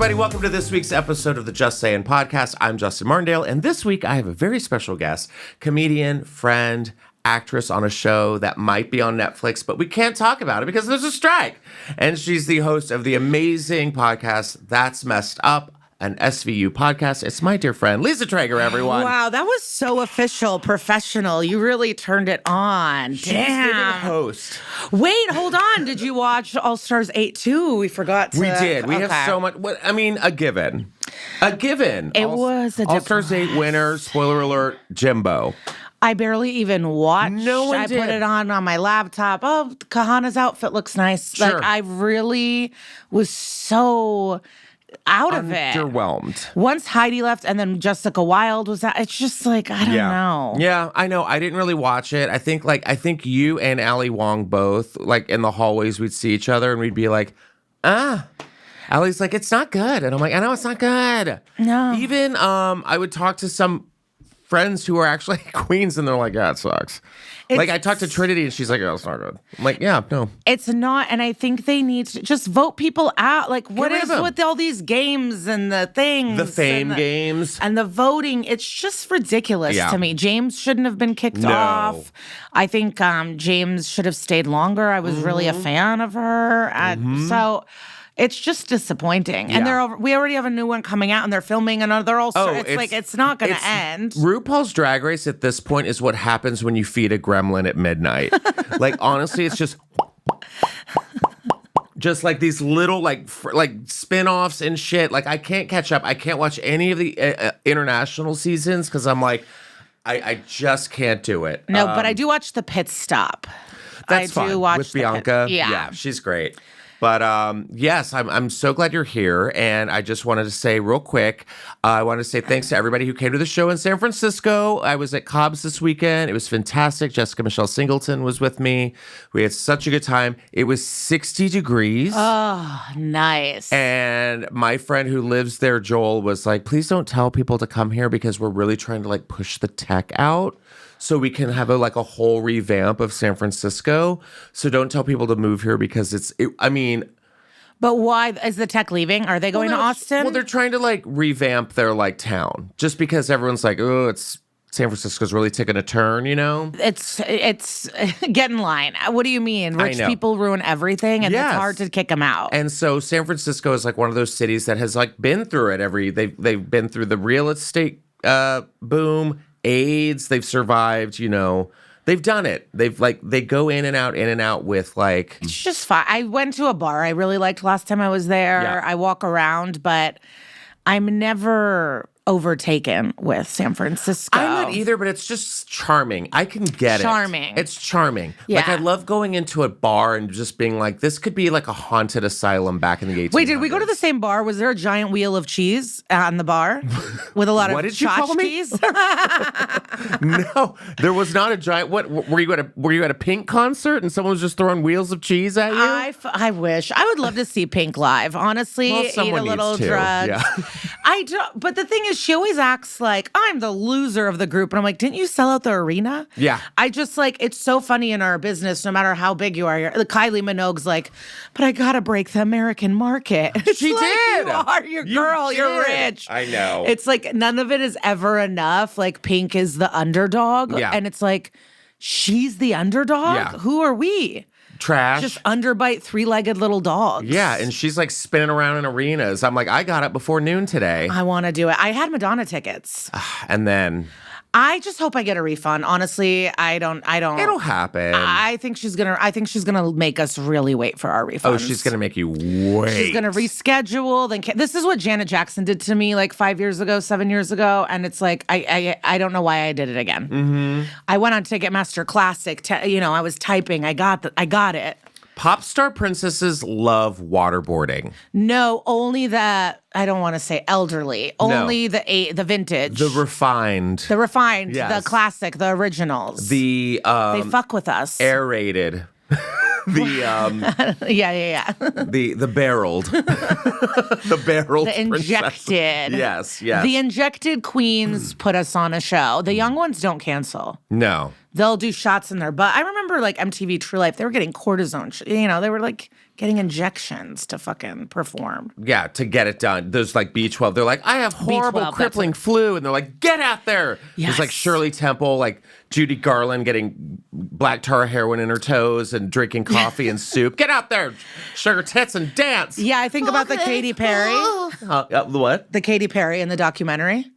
everybody. Welcome to this week's episode of the Just Saying podcast. I'm Justin Martindale, and this week I have a very special guest, comedian, friend, actress on a show that might be on Netflix, but we can't talk about it because there's a strike. And she's the host of the amazing podcast, That's Messed Up, an SVU podcast. It's my dear friend, Liza Treyger, everyone. Wow, that was so official, professional. You really turned it on. She's the host. Wait, hold on. Did you watch All Stars 8 too? We forgot to. We did. We have so much. A given. A given. It was a All Stars 8 winner, spoiler alert, Jimbo. I barely even watched. No one did. I put it on my laptop. Oh, Kahana's outfit looks nice. Sure. Like, I really was so out of it. Underwhelmed. Once Heidi left and then Jessica Wilde was out, it's just like, I don't know. Yeah, I know. I didn't really watch it. I think you and Ali Wong both, like in the hallways, we'd see each other and we'd be like, Ali's like, it's not good. And I'm like, I know it's not good. No. Even I would talk to some friends who are actually queens and they're like, yeah, it sucks. Like I talked to Trinity and she's like, oh, it's not good. I'm like, yeah, no. It's not, and I think they need to just vote people out. Like, what is them. with all these games and the things? The fame games. And the voting, it's just ridiculous Yeah. to me. James shouldn't have been kicked off. I think James should have stayed longer. I was really a fan of her. So it's just disappointing. Yeah. And we already have a new one coming out and they're filming another All-Star. It's not going to end. RuPaul's Drag Race at this point is what happens when you feed a gremlin at midnight. Like, honestly, it's just like these little like spin-offs and shit. Like, I can't catch up. I can't watch any of the international seasons because I'm like, I just can't do it. No, but I do watch The Pit Stop. That's fun. Do watch with Bianca. Yeah, she's great. But yes, I'm so glad you're here. And I just wanted to say real quick, I want to say thanks to everybody who came to the show in San Francisco. I was at Cobb's this weekend. It was fantastic. Jessica Michelle Singleton was with me. We had such a good time. It was 60 degrees. Oh, nice. And my friend who lives there, Joel, was like, please don't tell people to come here because we're really trying to like push the tech out. So we can have a whole revamp of San Francisco. So don't tell people to move here because But why is the tech leaving? Are they going to Austin? Well, they're trying to revamp their town just because everyone's like, oh, it's San Francisco's really taking a turn, you know? It's get in line. What do you mean? Rich people ruin everying, and it's hard to kick them out. And so San Francisco is one of those cities that has been through it. They've been through the real estate boom. AIDS, they've survived, they've done it. They go in and out with It's just fine. I went to a bar I really liked last time I was there. Yeah. I walk around, but I'm never overtaken with San Francisco. I'm not either, but it's just charming. I can get Charming. It's charming. Yeah. I love going into a bar and just being like, this could be a haunted asylum back in the 1800s. Wait, did we go to the same bar? Was there a giant wheel of cheese on the bar with a lot of tchotchkes? No, there was not a giant. What were you at a Pink concert and someone was just throwing wheels of cheese at you? I wish. I would love to see Pink live. Honestly, Well, eat someone a little needs to. drugs. Yeah. I don't. But the thing is, she always acts like I'm the loser of the group, and I'm like, didn't you sell out the arena? Yeah. I just it's so funny in our business. No matter how big you are, Kylie Minogue's like, but I gotta break the American market. She did. You are your girl. You're did. rich. I know. It's none of it is ever enough. Pink is the underdog, and it's she's the underdog. Yeah. Who are we? Trash. Just underbite three-legged little dogs. Yeah, and she's spinning around in arenas. I'm like, I got it before noon today. I want to do it. I had Madonna tickets. And then I just hope I get a refund. Honestly, I don't. it'll happen. I think she's gonna make us really wait for our refunds. Oh, she's gonna make you wait. She's gonna reschedule. This is what Janet Jackson did to me 7 years ago, and it's I don't know why I did it again. Mm-hmm. I went on Ticketmaster Classic. I was typing. I got it. Pop star princesses love waterboarding. No, only the I don't want to say elderly. Only the vintage. The refined. Yes. The classic, the originals. They fuck with us. Aerated. Yeah. The barreled. The barreled. The injected. Yes. The injected queens put us on a show. The young ones don't cancel. No. they'll do shots in their butt. I remember like MTV True Life, they were getting cortisone, they were like getting injections to fucking perform. Yeah, to get it done. There's like B12. They're like, I have horrible B12, crippling flu. And they're like, get out there. Yes. There's like Shirley Temple, like Judy Garland getting black tar heroin in her toes and drinking coffee and soup. Get out there, sugar tits, and dance. Yeah, I think about the Katy Perry. What? The Katy Perry in the documentary.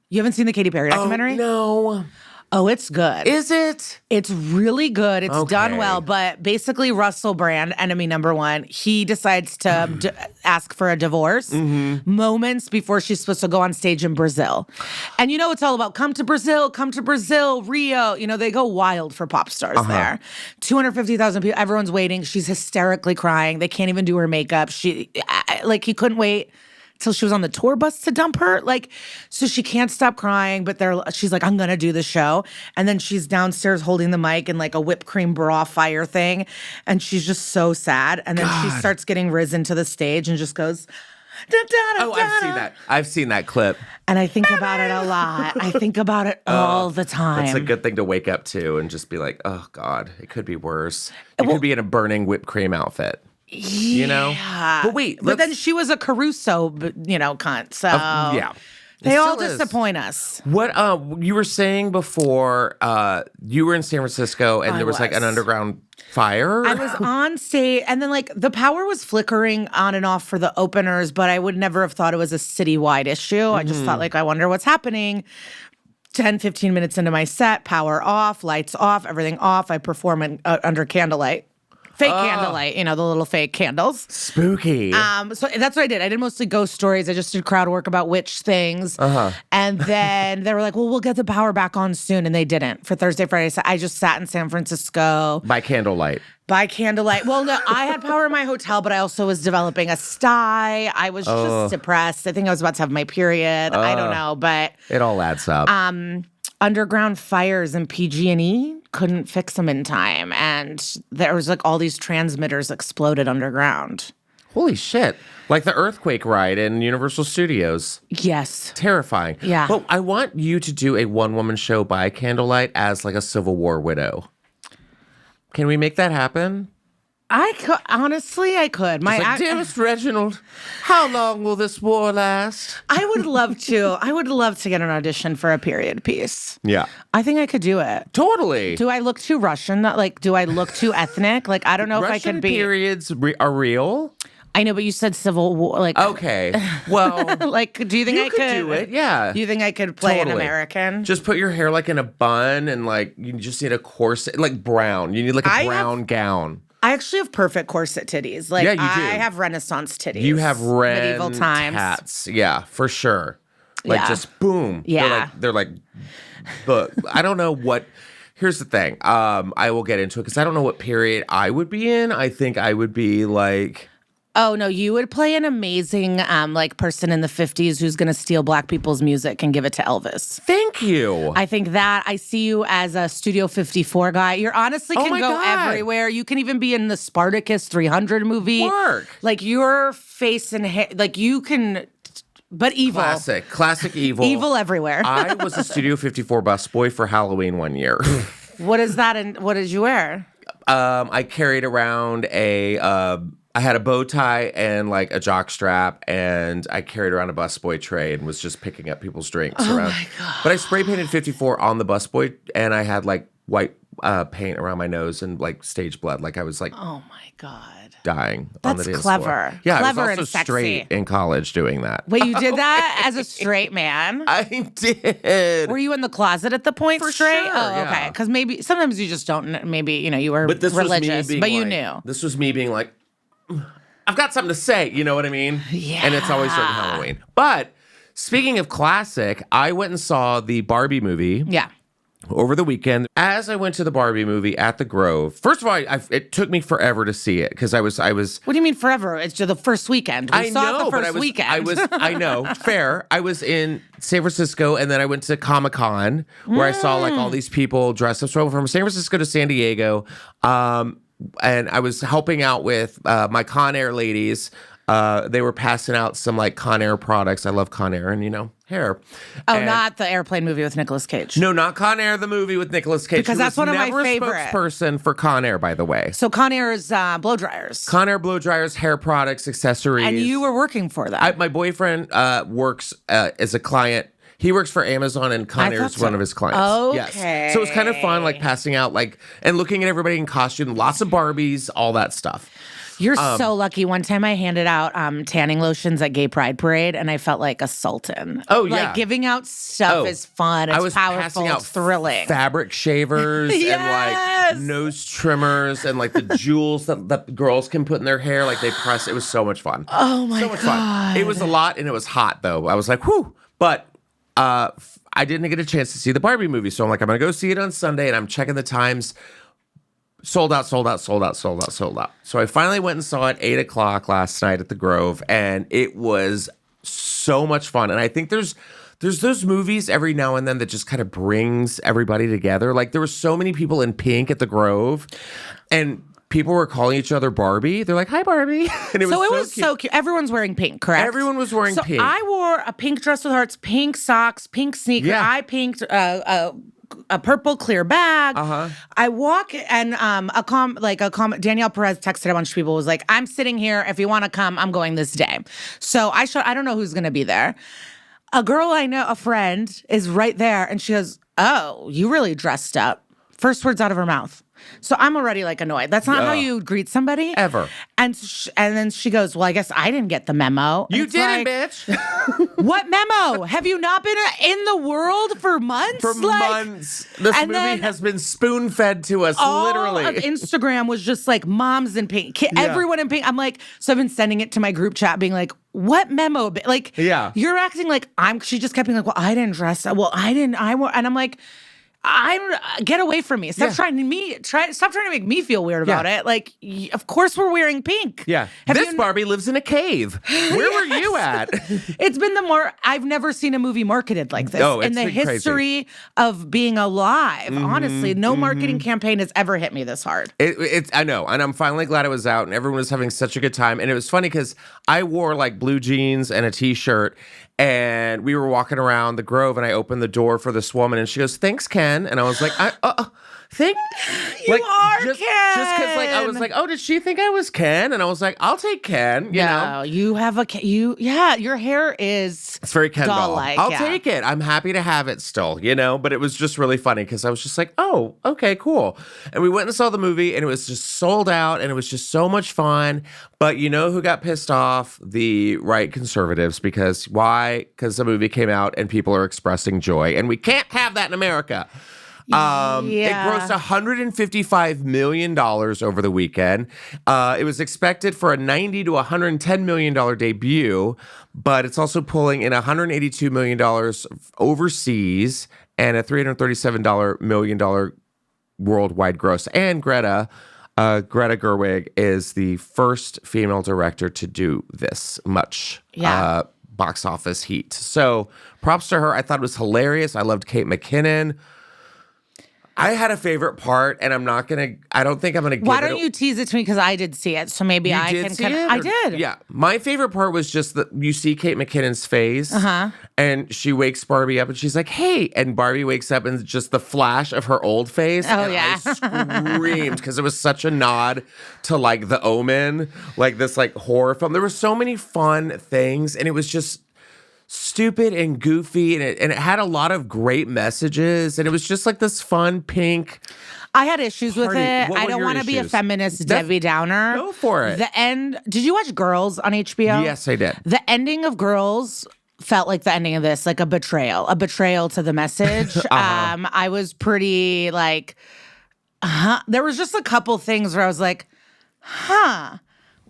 You haven't seen the Katy Perry documentary? No. Oh, it's good. Is it? It's really good. It's done Okay. well. But basically, Russell Brand, enemy number one, he decides to ask for a divorce moments before she's supposed to go on stage in Brazil. And it's all about come to Brazil, Rio. They go wild for pop stars there. 250,000 people, everyone's waiting. She's hysterically crying. They can't even do her makeup. He couldn't wait till she was on the tour bus to dump her. So she can't stop crying, but she's like, I'm going to do the show. And then she's downstairs holding the mic in like a whipped cream bra fire thing. And she's just so sad. And then she starts getting risen to the stage and just goes, Oh, I've seen that. I've seen that clip. And I think about it a lot. I think about it all the time. It's a good thing to wake up to and just be like, oh, God, it could be worse. You could be in a burning whipped cream outfit. But wait. But then she was a Caruso, cunt. So yeah. They all still is. disappoint us. What you were saying before, you were in San Francisco and there was like an underground fire? I was on stage and then like the power was flickering on and off for the openers, but I would never have thought it was a citywide issue. I just thought like, I wonder what's happening. 10, 15 minutes into my set, power off, lights off, everything off. I perform under candlelight. Fake candlelight, the little fake candles. Spooky. So that's what I did. I did mostly ghost stories. I just did crowd work about witch things. And then they were like, well, we'll get the power back on soon. And they didn't. For Thursday, Friday, I just sat in San Francisco. By candlelight. By candlelight. Well, no, I had power in my hotel, but I also was developing a sty. I was just depressed. I think I was about to have my period. I don't know, but it all adds up. Underground fires in PG&E couldn't fix them in time, and there was like all these transmitters exploded underground. Holy shit. Like the earthquake ride in Universal Studios. Yes. Terrifying. Yeah. But I want you to do a one-woman show by candlelight as like a Civil War widow. Can we make that happen? I could, honestly, I could. Dearest Reginald, how long will this war last? I would love to. I would love to get an audition for a period piece. Yeah. I think I could do it. Totally. Do I look too Russian? Do I look too ethnic? I don't know if I could be. Russian periods are real? I know, but you said Civil War. Okay. Well. Do you think I could do it? Yeah. Do you think I could play an American? Just put your hair in a bun and you just need a corset, brown. You need a brown gown. I actually have perfect corset titties. Yeah, you do. I have Renaissance titties. You have medieval times. tats. Yeah, for sure. Yeah. Just boom. Yeah. They're like, but I don't know what. Here's the thing. I will get into it because I don't know what period I would be in. I think I would be like. Oh, no, you would play an amazing person in the 50s who's going to steal black people's music and give it to Elvis. Thank you. I think that I see you as a Studio 54 guy. You're honestly can go God. everywhere. You can even be in the Spartacus 300 movie. Work. Your face and hair, you can, but evil. Classic evil. Evil everywhere. I was a Studio 54 busboy for Halloween one year. What is that and what did you wear? I carried around I had a bow tie and a jock strap, and I carried around a busboy tray and was just picking up people's drinks around. My God. But I spray painted 54 on the busboy, and I had white paint around my nose and stage blood. I was oh my God. dying on the That's dance clever. floor. Yeah, Clever I was also and sexy. straight in college doing that. Wait, you did that as a straight man? I did. Were you in the closet at the point For straight? sure, Oh, okay. yeah. Because maybe sometimes you just don't. Maybe you were But this religious, was me being but you knew. This was me being I've got something to say, you know what I mean? Yeah. And it's always during Halloween. But speaking of classic, I went and saw the Barbie movie. Yeah. Over the weekend. As I went to the Barbie movie at the Grove, first of all, it took me forever to see it because I was. What do you mean forever? It's just the first weekend. We saw it the first weekend. I know, fair. I was in San Francisco, and then I went to Comic-Con where I saw all these people dressed up. So from San Francisco to San Diego, and I was helping out with my Con Air ladies. they were passing out some like Conair products. I love Conair and, hair. Oh, And- not the airplane movie with Nicolas Cage. No, not Conair, the movie with Nicolas Cage. Because He that's was one of my never a favorite. spokesperson for Conair, by the way. So Conair's blow dryers. Conair blow dryers, hair products, accessories. And you were working for them. My boyfriend works as a client. He works for Amazon, and Conair's so. one of his clients. Okay. Yes. So it was kind of fun, like passing out, and looking at everybody in costume, lots of Barbies, all that stuff. You're so lucky. One time I handed out tanning lotions at Gay Pride Parade, and I felt like a sultan. Oh, yeah. Like giving out stuff is fun. It's I was powerful. passing out It's thrilling. fabric shavers Yes! and like nose trimmers and like the jewels that girls can put in their hair. Like they press. It was so much fun. Oh my So much God. fun. It was a lot and it was hot though. I was like, whew. But I didn't get a chance to see the Barbie movie. So I'm like, I'm going to go see it on Sunday, and I'm checking the times. Sold out. So I finally went and saw it 8:00 last night at the Grove, and it was so much fun. And I think there's those movies every now and then that just kind of brings everybody together. Like there were so many people in pink at the Grove, and people were calling each other Barbie. They're like, "Hi, Barbie," and it was so cute. Everyone's wearing pink, correct? Everyone was wearing so pink. I wore a pink dress with hearts, pink socks, pink sneakers. Yeah. I pinked a purple clear bag. I walk and Danielle Perez texted a bunch of people, was like, I'm sitting here. If you want to come, I'm going this day. So I don't know who's going to be there. A girl I know, a friend, is right there. And she goes, oh, you really dressed up. First words out of her mouth. So I'm already like annoyed. That's not how you greet somebody. Ever. And then she goes, well, I guess I didn't get the memo. And You it's didn't, like, bitch. What memo? Have you not been in the world for months? For months. This and movie then has been spoon-fed to us, literally. All of Instagram was just like moms in pink, everyone in pink. I'm like, so I've been sending it to my group chat being like, what memo? Like, you're acting like she just kept being like, well, I didn't dress up. Well, and I'm like, get away from me. Stop trying to make me feel weird about it. Like, of course we're wearing pink. Yeah. This Barbie lives in a cave. Where were you at? It's been I've never seen a movie marketed like this in the history of being alive. Honestly, no marketing campaign has ever hit me this hard. I know. And I'm finally glad it was out and everyone was having such a good time. And it was funny because I wore like blue jeans and a t-shirt, and we were walking around the Grove, and I opened the door for this woman, and she goes, "Thanks, Ken." And I was like, "Thank you are just, Ken." Just because, I was like, "Oh, did she think I was Ken?" And I was like, "I'll take Ken." You know, you have your hair is it's very Ken doll. doll-like. I'll take it. I'm happy to have it still. But it was just really funny because I was just like, "Oh, okay, cool." And we went and saw the movie, and it was just sold out, and it was just so much fun. But you know who got pissed off? The right conservatives. Because why? Because the movie came out and people are expressing joy, and we can't have that in America. It grossed $155 million over the weekend. It was expected for a $90 to $110 million debut, but it's also pulling in $182 million overseas and a $337 million worldwide gross. And Greta Gerwig is the first female director to do this much box office heat. So props to her. I thought it was hilarious. I loved Kate McKinnon. I had a favorite part, and I don't think I'm gonna give it. Why don't you tease it to me? Because I did see it, so maybe I can. I did. Yeah, my favorite part was just that you see Kate McKinnon's face, and she wakes Barbie up, and she's like, "Hey," and Barbie wakes up, and just the flash of her old face. Oh, and yeah. I screamed because it was such a nod to like The Omen, like this like horror film. There were so many fun things, and it was just stupid and goofy, and it had a lot of great messages, and it was just like this fun pink. I had issues with Party. it. What I were don't your want to be a issues? feminist Debbie Downer. Go for it. The end. Did you watch Girls on HBO? Yes, I did. The ending of Girls felt like the ending of this, like a betrayal to the message. I was pretty like, there was just a couple things where I was like,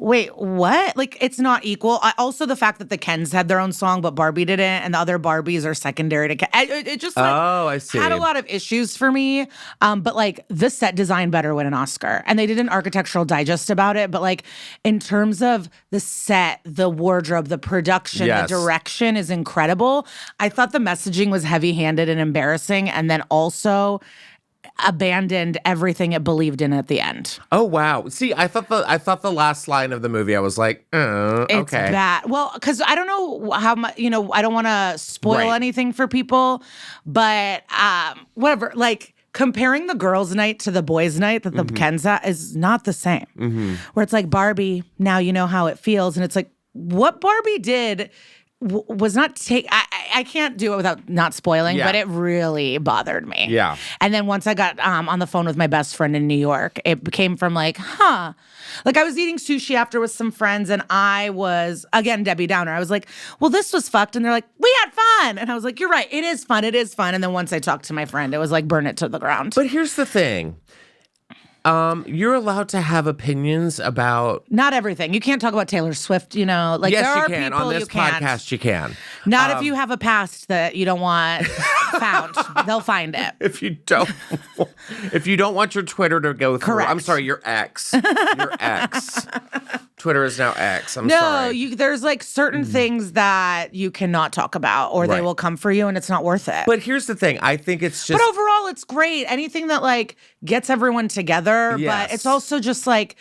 wait, what? Like, it's not equal. Also, the fact that the Kens had their own song, but Barbie didn't, and the other Barbies are secondary to Ken. It just I see. Had a lot of issues for me. But like, the set design better win an Oscar, and they did an Architectural Digest about it. But like, in terms of the set, the wardrobe, the production, the direction is incredible. I thought the messaging was heavy-handed and embarrassing, and then also, abandoned everything it believed in at the end. Oh wow! See, I thought the last line of the movie, I was like, It's okay, bad. Well, because I don't know how much, I don't want to spoil Right. anything for people, but whatever. Like comparing the girls' night to the boys' night that the Kens at is not the same. Where it's like Barbie, now you know how it feels, and it's like what Barbie did was not take. I can't do it without not spoiling, Yeah. but it really bothered me. Yeah. And then once I got on the phone with my best friend in New York, it became from like, like I was eating sushi after with some friends, and I was again Debbie Downer. I was like, well, this was fucked, and they're like, we had fun, and I was like, you're right, it is fun. And then once I talked to my friend, it was like burn it to the ground. But here's the thing. You're allowed to have opinions about. Not everything. You can't talk about Taylor Swift, Like Yes, there you are can. people On this you can't. podcast, you can. Not if you have a past that you don't want found. They'll find it. If you don't want your Twitter to go through. Correct. I'm sorry, your ex. Your ex. Twitter is now X. I'm sorry. No, there's like certain things that you cannot talk about, or they Right. will come for you, and it's not worth it. But here's the thing. I think it's just. But overall, it's great. Anything that like gets everyone together. Yes. But it's also just like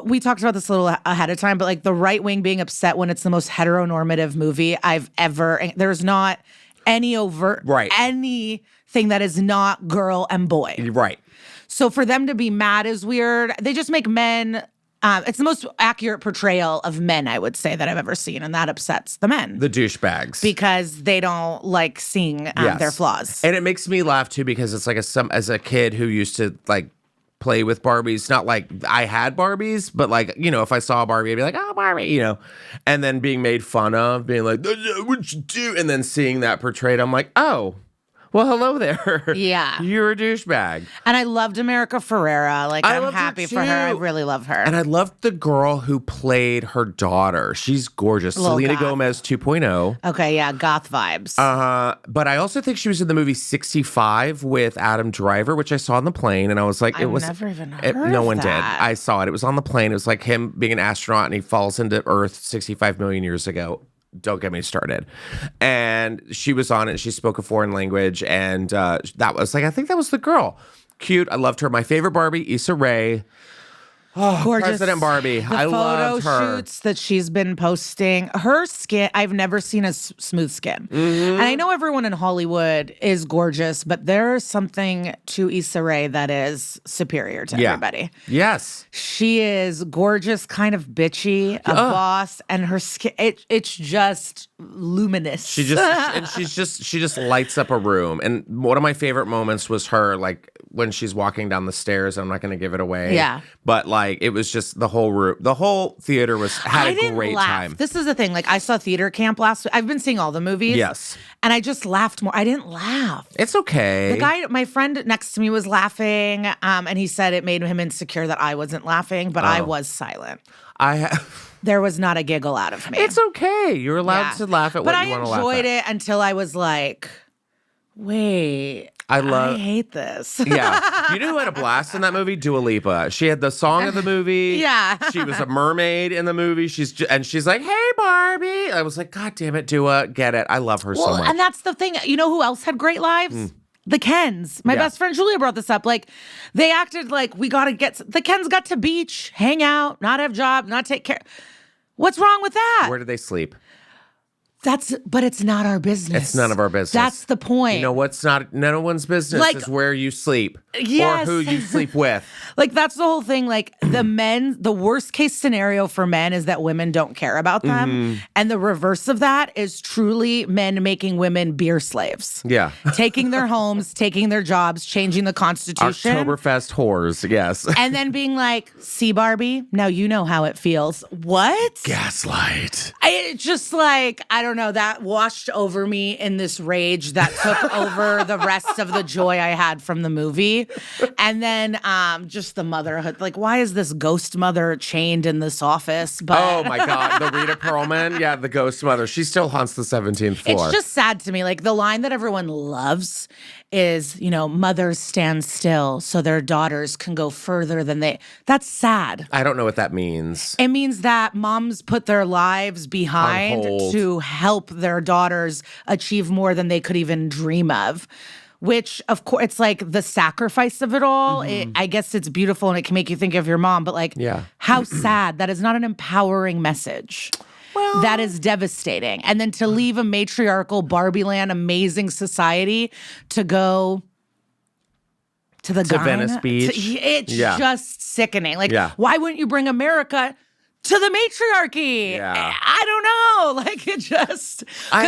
we talked about this a little ahead of time. But like the right wing being upset when it's the most heteronormative movie I've ever. There's not any overt anything that is not girl and boy. Right. So for them to be mad is weird. They just make men. It's the most accurate portrayal of men, I would say, that I've ever seen, and that upsets the men. The douchebags. Because they don't like seeing their flaws. And it makes me laugh, too, because it's like as a kid who used to, like, play with Barbies. Not like I had Barbies, but, like, if I saw a Barbie, I'd be like, oh, Barbie, And then being made fun of, being like, what'd you do? And then seeing that portrayed, I'm like, oh. Well, hello there. Yeah. You're a douchebag. And I loved America Ferrera. Like, I I'm loved her happy for her. I too. really love her. And I loved the girl who played her daughter. She's gorgeous. Little Selena goth. Gomez 2.0. Okay, yeah, goth vibes. But I also think she was in the movie 65 with Adam Driver, which I saw on the plane, and I was like, I've never even heard no of one that. did. I saw it. It was on the plane. It was like him being an astronaut, and he falls into Earth 65 million years ago. Don't get me started. And she was on it. She spoke a foreign language, and that was like, I think that was the girl. Cute. I loved her. My favorite Barbie, Issa Rae. Oh, Gorgeous. President Barbie. I loved her. The photo shoots that she's been posting. Her skin, I've never seen a smooth skin. Mm-hmm. And I know everyone in Hollywood is gorgeous, but there's something to Issa Rae that is superior to everybody. Yes. She is gorgeous, kind of bitchy, a boss, and her skin, it's just luminous. She just lights up a room. And one of my favorite moments was her, like, when she's walking down the stairs. I'm not going to give it away. Yeah. But like, it was just the whole room, the whole theater had a great time. This is the thing. Like, I saw theater camp last week. I've been seeing all the movies. Yes. And I just laughed more. I didn't laugh. It's okay. The guy, my friend next to me was laughing, and he said it made him insecure that I wasn't laughing, but I was silent. There was not a giggle out of me. It's okay. You're allowed to laugh at what you want to laugh at. But I enjoyed it until I was like, wait, I hate this. Yeah. You know who had a blast in that movie? Dua Lipa. She had the song of the movie. Yeah. She was a mermaid in the movie. She's like, hey, Barbie. I was like, God damn it, Dua. Get it. I love her so much. And that's the thing. You know who else had great lives? The Kens. My best friend Julia brought this up. Like, they acted like the Kens got to beach, hang out, not have jobs, not take care. What's wrong with that? Where did they sleep? But it's not our business. It's none of our business. That's the point. You know what's not no one's business Like, is where you sleep. Yes. Or who you sleep with. Like, that's the whole thing. Like, the worst case scenario for men is that women don't care about them. Mm-hmm. And the reverse of that is truly men making women beer slaves. Yeah. Taking their homes, taking their jobs, changing the Constitution. Oktoberfest whores, yes. And then being like, see, Barbie, now you know how it feels. What? Gaslight. It's just like, I don't know, that washed over me in this rage that took over the rest of the joy I had from the movie. And then just the motherhood. Like, why is this ghost mother chained in this office? But Oh my God. The Rita Perlman. Yeah, the ghost mother. She still haunts the 17th floor. it's just sad to me. Like, the line that everyone loves is, mothers stand still so their daughters can go further than that's sad. I don't know what that means. It means that moms put their lives behind On hold. to help their daughters achieve more than they could even dream of. which of course it's like the sacrifice of it all. I guess it's beautiful and it can make you think of your mom, but like, how sad. That is not an empowering message. Well, that is devastating. And then to leave a matriarchal Barbie land, amazing society to go to the Venice Beach. It's just sickening. Like, why wouldn't you bring America to the matriarchy? I don't know. Like, it just...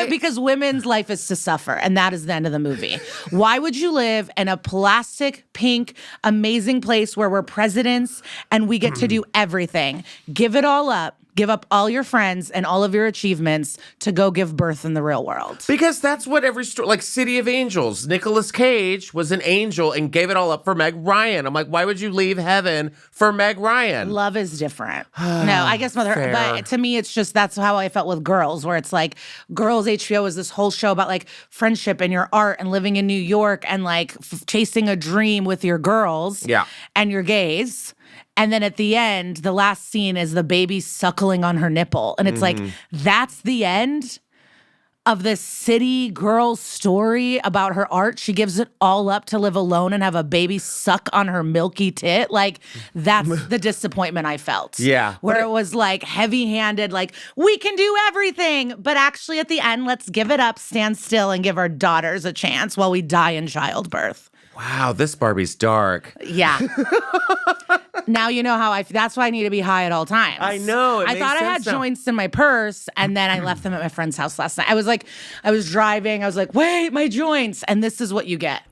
because women's life is to suffer, and that is the end of the movie. Why would you live in a plastic, pink, amazing place where we're presidents and we get to do everything? Give it all up. Give up all your friends and all of your achievements to go give birth in the real world. Because that's what every story, like City of Angels, Nicolas Cage was an angel and gave it all up for Meg Ryan. I'm like, why would you leave heaven for Meg Ryan? Love is different. No, I guess but to me, it's just, that's how I felt with Girls, where it's like, Girls HBO is this whole show about like friendship and your art and living in New York and like chasing a dream with your girls and your gays. And then at the end, the last scene is the baby suckling on her nipple. And it's like, that's the end of this city girl story about her art. She gives it all up to live alone and have a baby suck on her milky tit. Like, that's the disappointment I felt. Yeah. Where it was like heavy-handed, like, we can do everything. But actually at the end, let's give it up, stand still, and give our daughters a chance while we die in childbirth. Wow, this Barbie's dark. Yeah. Now you know how that's why I need to be high at all times. I know. I thought I had joints in my purse, and then I left them at my friend's house last night. I was driving. I was like, wait, my joints. And this is what you get.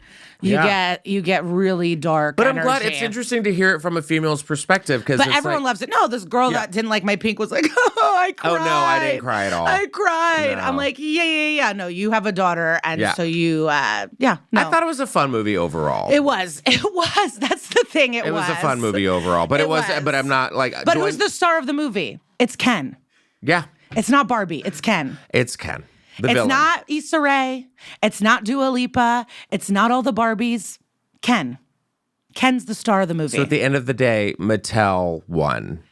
You get really dark. But I'm glad it's interesting to hear it from a female's perspective, because everyone loves it. No, this girl that didn't like my pink was like, oh, I cried. Oh no, I didn't cry at all. I cried. No. I'm like, yeah. No, you have a daughter, and so you, no. I thought it was a fun movie overall. It was. That's the thing. It was a fun movie overall, but it was. But I'm not like. But who's the star of the movie? It's Ken. Yeah. It's not Barbie. It's Ken. It's Ken. It's not Issa Rae. It's not Dua Lipa. It's not all the Barbies. Ken. Ken's the star of the movie. So at the end of the day, Mattel won.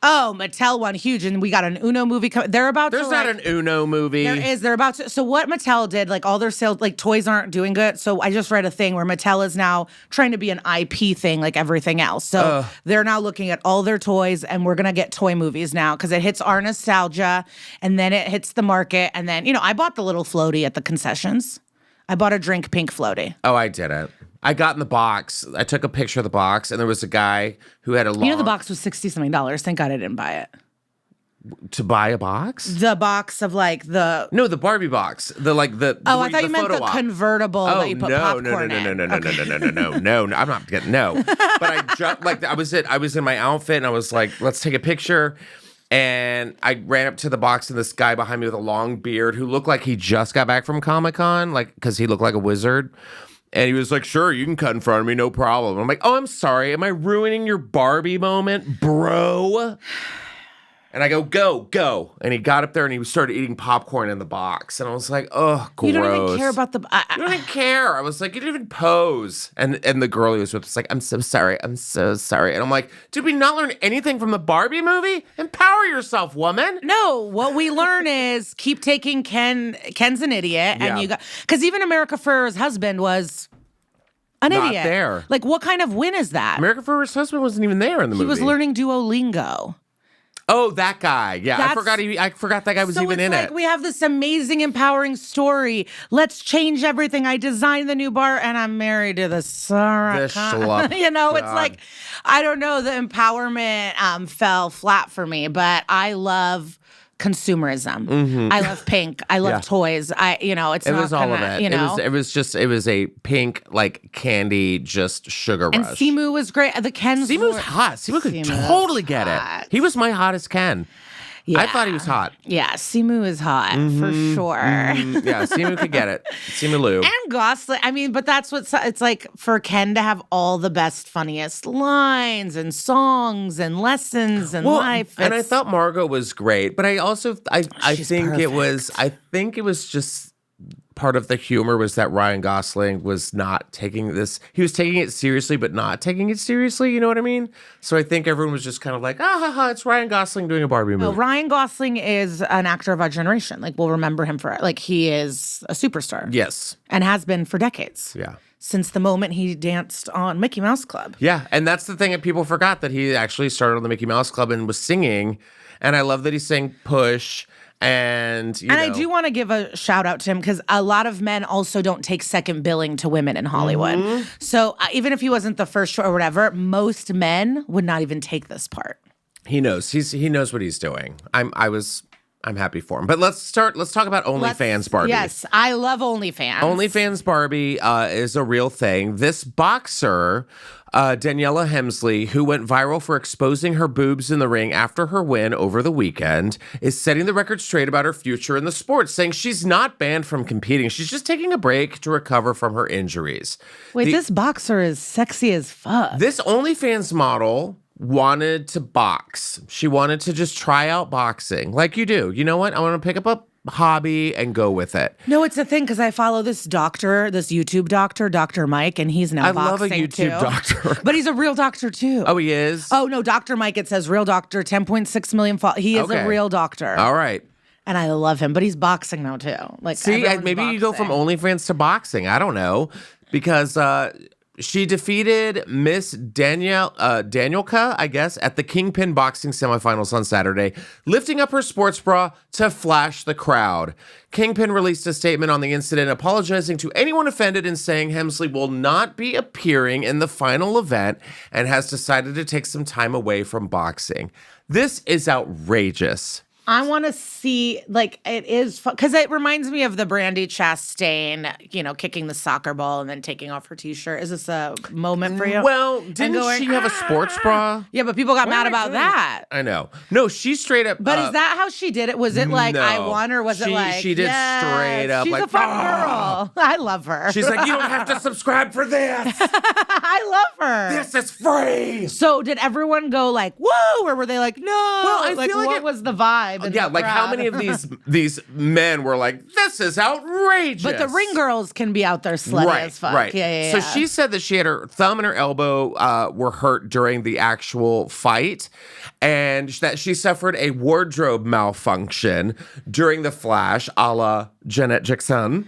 Oh, Mattel won huge, and we got an Uno movie coming. There's not an Uno movie. There is. They're about to. So what Mattel did, like all their sales, like toys aren't doing good. So I just read a thing where Mattel is now trying to be an IP thing, like everything else. So they're now looking at all their toys, and we're gonna get toy movies now because it hits our nostalgia, and then it hits the market, and then I bought the little floaty at the concessions. I bought a drink pink floaty. Oh, I didn't. I got in the box. I took a picture of the box, and there was a guy who had a long... the box was $60-something. Thank God I didn't buy it. To buy a box? The box of like the... No, the Barbie box. The I thought you meant the convertible that you put popcorn in. No, I'm not getting... No. But I jumped... Like, I was in my outfit, and I was like, let's take a picture. And I ran up to the box, and this guy behind me with a long beard who looked like he just got back from Comic-Con, like, because he looked like a wizard. And he was like, sure, you can cut in front of me, no problem. I'm like, oh, I'm sorry. Am I ruining your Barbie moment, bro? And I go, go. And he got up there and he started eating popcorn in the box. And I was like, oh, gross. You don't even care about the... You don't even care. I was like, you didn't even pose. And the girl he was with was like, I'm so sorry. And I'm like, did we not learn anything from the Barbie movie? Empower yourself, woman. No, what we learn is keep taking Ken's an idiot. And you got... Because even America Ferrer's husband was... an idiot. Not there. Like, what kind of win is that? America Ferrer's husband wasn't even there in the movie. He was learning Duolingo. Oh, that guy. Yeah, I forgot that guy was even in it. We have this amazing, empowering story. Let's change everything. I designed the new bar, and I'm married to the Sarah. This schlup. It's like, I don't know, the empowerment fell flat for me, but I love consumerism. Mm-hmm. I love pink. I love toys. It was all of it. It was a pink, like, candy, just sugar rush. And Simu was great. The Ken's Simu's hot. Simu could totally get it. He was my hottest Ken. Yeah. I thought he was hot. Yeah, Simu is hot for sure. Mm-hmm. Yeah, Simu could get it. Simu Lou. And Gosling. But that's it's like for Ken to have all the best, funniest lines and songs and lessons and life. And I thought Margot was great, but I also I think it was just part of the humor was that Ryan Gosling was not taking this. He was taking it seriously, but not taking it seriously. You know what I mean? So I think everyone was just kind of like, ha ha, it's Ryan Gosling doing a Barbie movie. No, Ryan Gosling is an actor of our generation. Like, we'll remember him for, like, he is a superstar. Yes. And has been for decades. Yeah. Since the moment he danced on Mickey Mouse Club. Yeah. And that's the thing that people forgot, that he actually started on the Mickey Mouse Club and was singing. And I love that he sang Push. And I do want to give a shout out to him because a lot of men also don't take second billing to women in Hollywood. Mm-hmm. So even if he wasn't the first or whatever, most men would not even take this part. He knows. He knows what he's doing. I'm happy for him. But let's talk about OnlyFans Barbie. Yes, I love OnlyFans. OnlyFans Barbie is a real thing. This boxer, Daniela Hemsley, who went viral for exposing her boobs in the ring after her win over the weekend, is setting the record straight about her future in the sport, saying she's not banned from competing. She's just taking a break to recover from her injuries. Wait, this boxer is sexy as fuck. This OnlyFans model wanted to box. She wanted to just try out boxing like you do. You know what? I want to pick up a hobby and go with it. No, it's a thing because I follow this doctor, this YouTube doctor, Dr. Mike, and he's now boxing I love a YouTube doctor. But he's a real doctor too. Oh, he is? Oh, no, Dr. Mike, it says real doctor, 10.6 million He is a real doctor. All right. And I love him, but he's boxing now too. Like, see, maybe you go from OnlyFans to boxing. I don't know. Because she defeated Miss Danielka, I guess, at the Kingpin boxing semifinals on Saturday, lifting up her sports bra to flash the crowd. Kingpin released a statement on the incident, apologizing to anyone offended and saying Hemsley will not be appearing in the final event and has decided to take some time away from boxing. This is outrageous. I want to see, like, it is fun because it reminds me of the Brandi Chastain, kicking the soccer ball and then taking off her t-shirt. Is this a moment for you? Well, didn't she have a sports bra? Yeah, but people got mad about that. I know. No, she straight up. But is that how she did it? Was it like, I won, or was it like, she did straight up. She's like, a fun girl. I love her. She's like, you don't have to subscribe for this. I love her. This is free. So did everyone go like, whoa, or were they like, no? Well, I feel like what was the vibe? Yeah, like how many of these men were like, this is outrageous. But the ring girls can be out there slutty as fuck. Right. Yeah. So she said that she had her thumb and her elbow were hurt during the actual fight, and that she suffered a wardrobe malfunction during the flash, a la Janet Jackson.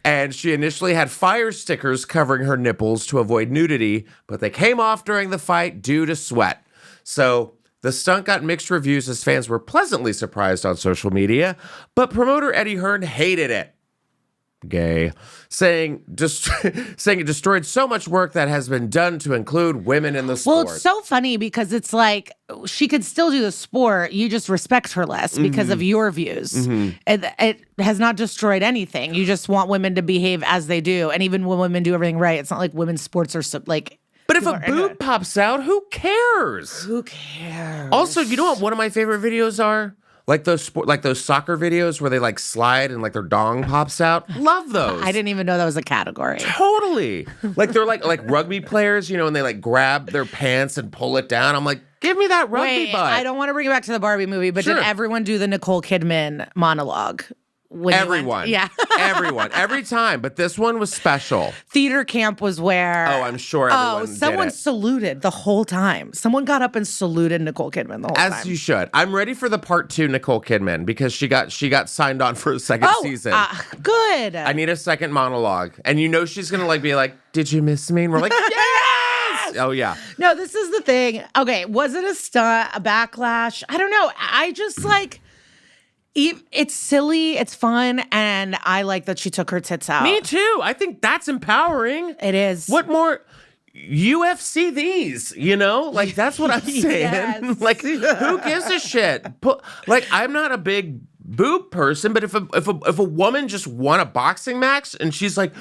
And she initially had fire stickers covering her nipples to avoid nudity, but they came off during the fight due to sweat. So the stunt got mixed reviews as fans were pleasantly surprised on social media, but promoter Eddie Hearn hated it. Gay. Saying it destroyed so much work that has been done to include women in the sport. Well, it's so funny because it's like she could still do the sport. You just respect her less because of your views. Mm-hmm. It has not destroyed anything. You just want women to behave as they do. And even when women do everything right, it's not like women's sports are like... But if a boob pops out, who cares? Who cares? Also, you know what one of my favorite videos are? Like those soccer videos where they like slide and like their dong pops out. Love those. I didn't even know that was a category. Totally. Like they're like rugby players, and they like grab their pants and pull it down. I'm like, give me that rugby butt. I don't want to bring it back to the Barbie movie, but did everyone do the Nicole Kidman monologue? Everyone. Yeah. Everyone. Every time. But this one was special. Theater camp was where... Oh, I'm sure everyone someone saluted the whole time. Someone got up and saluted Nicole Kidman the whole time. As you should. I'm ready for the part 2 Nicole Kidman because she got signed on for a second season. Good. I need a second monologue. And she's going to be like, did you miss me? And we're like, yes! Oh, yeah. No, this is the thing. Okay, was it a stunt, a backlash? I don't know. I just like... It's silly, it's fun, and I like that she took her tits out. Me too. I think that's empowering. It is. What more? UFC these, Like, that's what I'm saying. Yes. Like, who gives a shit? I'm not a big boob person, but if a woman just won a boxing match and she's like,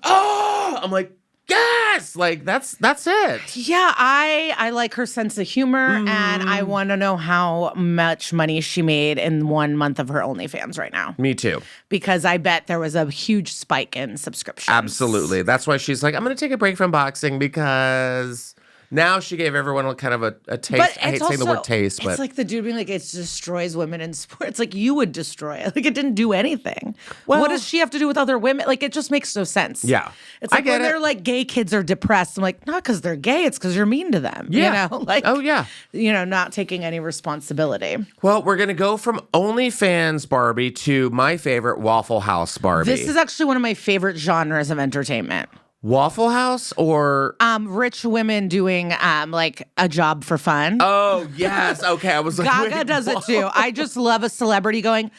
oh, I'm like, yes, like that's it. Yeah, I like her sense of humor, and I want to know how much money she made in 1 month of her OnlyFans right now. Me too. Because I bet there was a huge spike in subscriptions. Absolutely. That's why she's like, I'm going to take a break from boxing because Now she gave everyone a kind of a taste. But I hate saying the word taste, but it's like the dude being like, it destroys women in sports. Like, you would destroy it. Like, it didn't do anything. Well, what does she have to do with other women? Like, it just makes no sense. Yeah. It's like when they're like, gay kids are depressed. I'm like, not because they're gay. It's because you're mean to them. Yeah. You know? Like, oh, yeah. You know, not taking any responsibility. Well, we're going to go from OnlyFans Barbie to my favorite Waffle House Barbie. This is actually one of my favorite genres of entertainment. Waffle House or rich women doing like a job for fun. Oh, yes. Okay. I was like, Gaga does it too. I just love a celebrity going,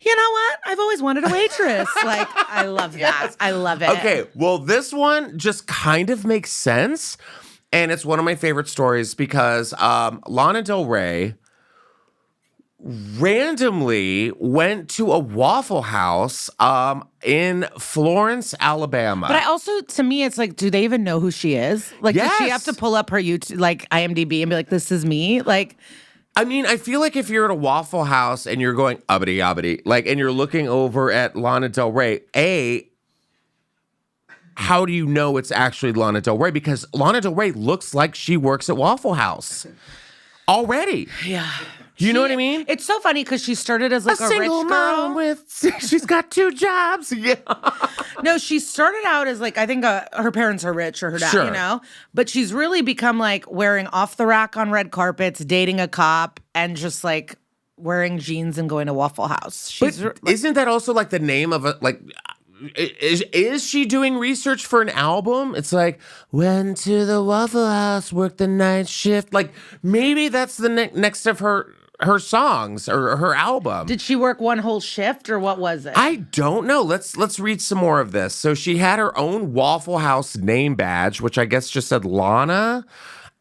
you know what? I've always wanted a waitress. Like, I love that. I love it. Okay. Well, this one just kind of makes sense. And it's one of my favorite stories because Lana Del Rey randomly went to a Waffle House in Florence, Alabama. But I also, to me, it's like, do they even know who she is? Like, does she have to pull up her YouTube, like IMDb and be like, this is me? Like, I mean, I feel like if you're at a Waffle House and you're going uppity uppity, like, and you're looking over at Lana Del Rey, how do you know it's actually Lana Del Rey? Because Lana Del Rey looks like she works at Waffle House already. Yeah. You know what I mean? It's so funny because she started as like a single rich girl. mom she's got 2 jobs. Yeah. No, she started out as like, I think her parents are rich or her dad, Sure. you know? But she's really become like wearing off the rack on red carpets, dating a cop, and just like wearing jeans and going to Waffle House. But isn't that also like the name of a, like, is she doing research for an album? It's like, went to the Waffle House, worked the night shift. Like, maybe that's the next of her songs or her album. Did she work one whole shift or what was it? I don't know. Let's read some more of this. So she had her own Waffle House name badge, which I guess just said Lana.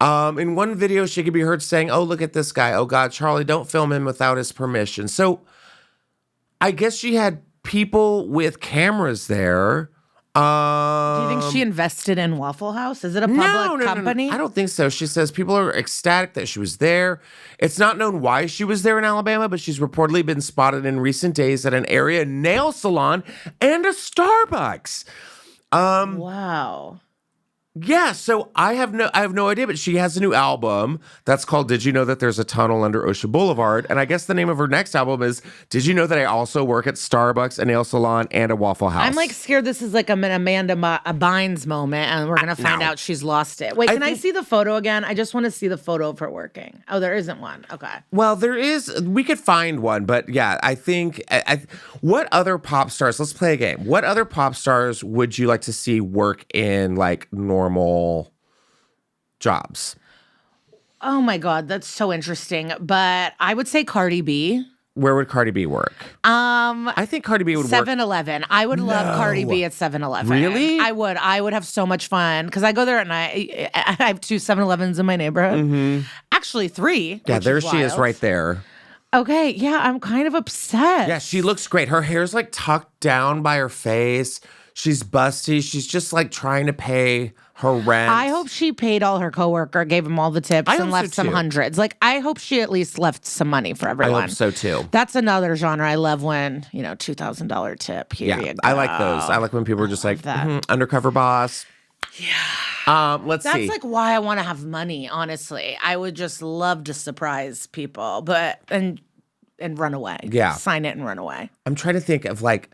In one video, she could be heard saying, "Oh, look at this guy. Oh God, Charlie, don't film him without his permission." So I guess she had people with cameras there. Do you think she invested in Waffle House? Is it a public company? No. I don't think so. She says people are ecstatic that she was there. It's not known why she was there in Alabama, but she's reportedly been spotted in recent days at an area nail salon and a Starbucks. Wow. Yeah, so I have no idea, but she has a new album that's called Did You Know That There's a Tunnel Under Ocean Boulevard? And I guess the name of her next album is Did You Know That I Also Work at Starbucks, a nail salon, and a Waffle House? I'm like scared this is like an Amanda Bynes moment and we're going to find out she's lost it. Wait, can I see the photo again? I just want to see the photo of her working. Oh, there isn't one. Okay. Well, there is. We could find one, but yeah, I think. What other pop stars? Let's play a game. What other pop stars would you like to see work in like normal jobs? Oh my God, that's so interesting. But I would say Cardi B. Where would Cardi B work? I think Cardi B would 7-Eleven. I would love Cardi B at 7-Eleven. Really? I would. I would have so much fun because I go there at night. I have 2 7-Elevens in my neighborhood. Mm-hmm. Actually, 3. Yeah, there she is right there. Okay, yeah, I'm kind of obsessed. Yeah, she looks great. Her hair's like tucked down by her face. She's busty. She's just like trying to pay her rent. I hope she paid all her coworker, gave him all the tips, and left some hundreds. Like, I hope she at least left some money for everyone. I hope so too. That's another genre I love when, $2,000 tip. Here you go. I like those. I like when people are just like, undercover boss. Yeah. Let's see. That's like why I want to have money, honestly. I would just love to surprise people, and run away. Yeah. Sign it and run away. I'm trying to think of like,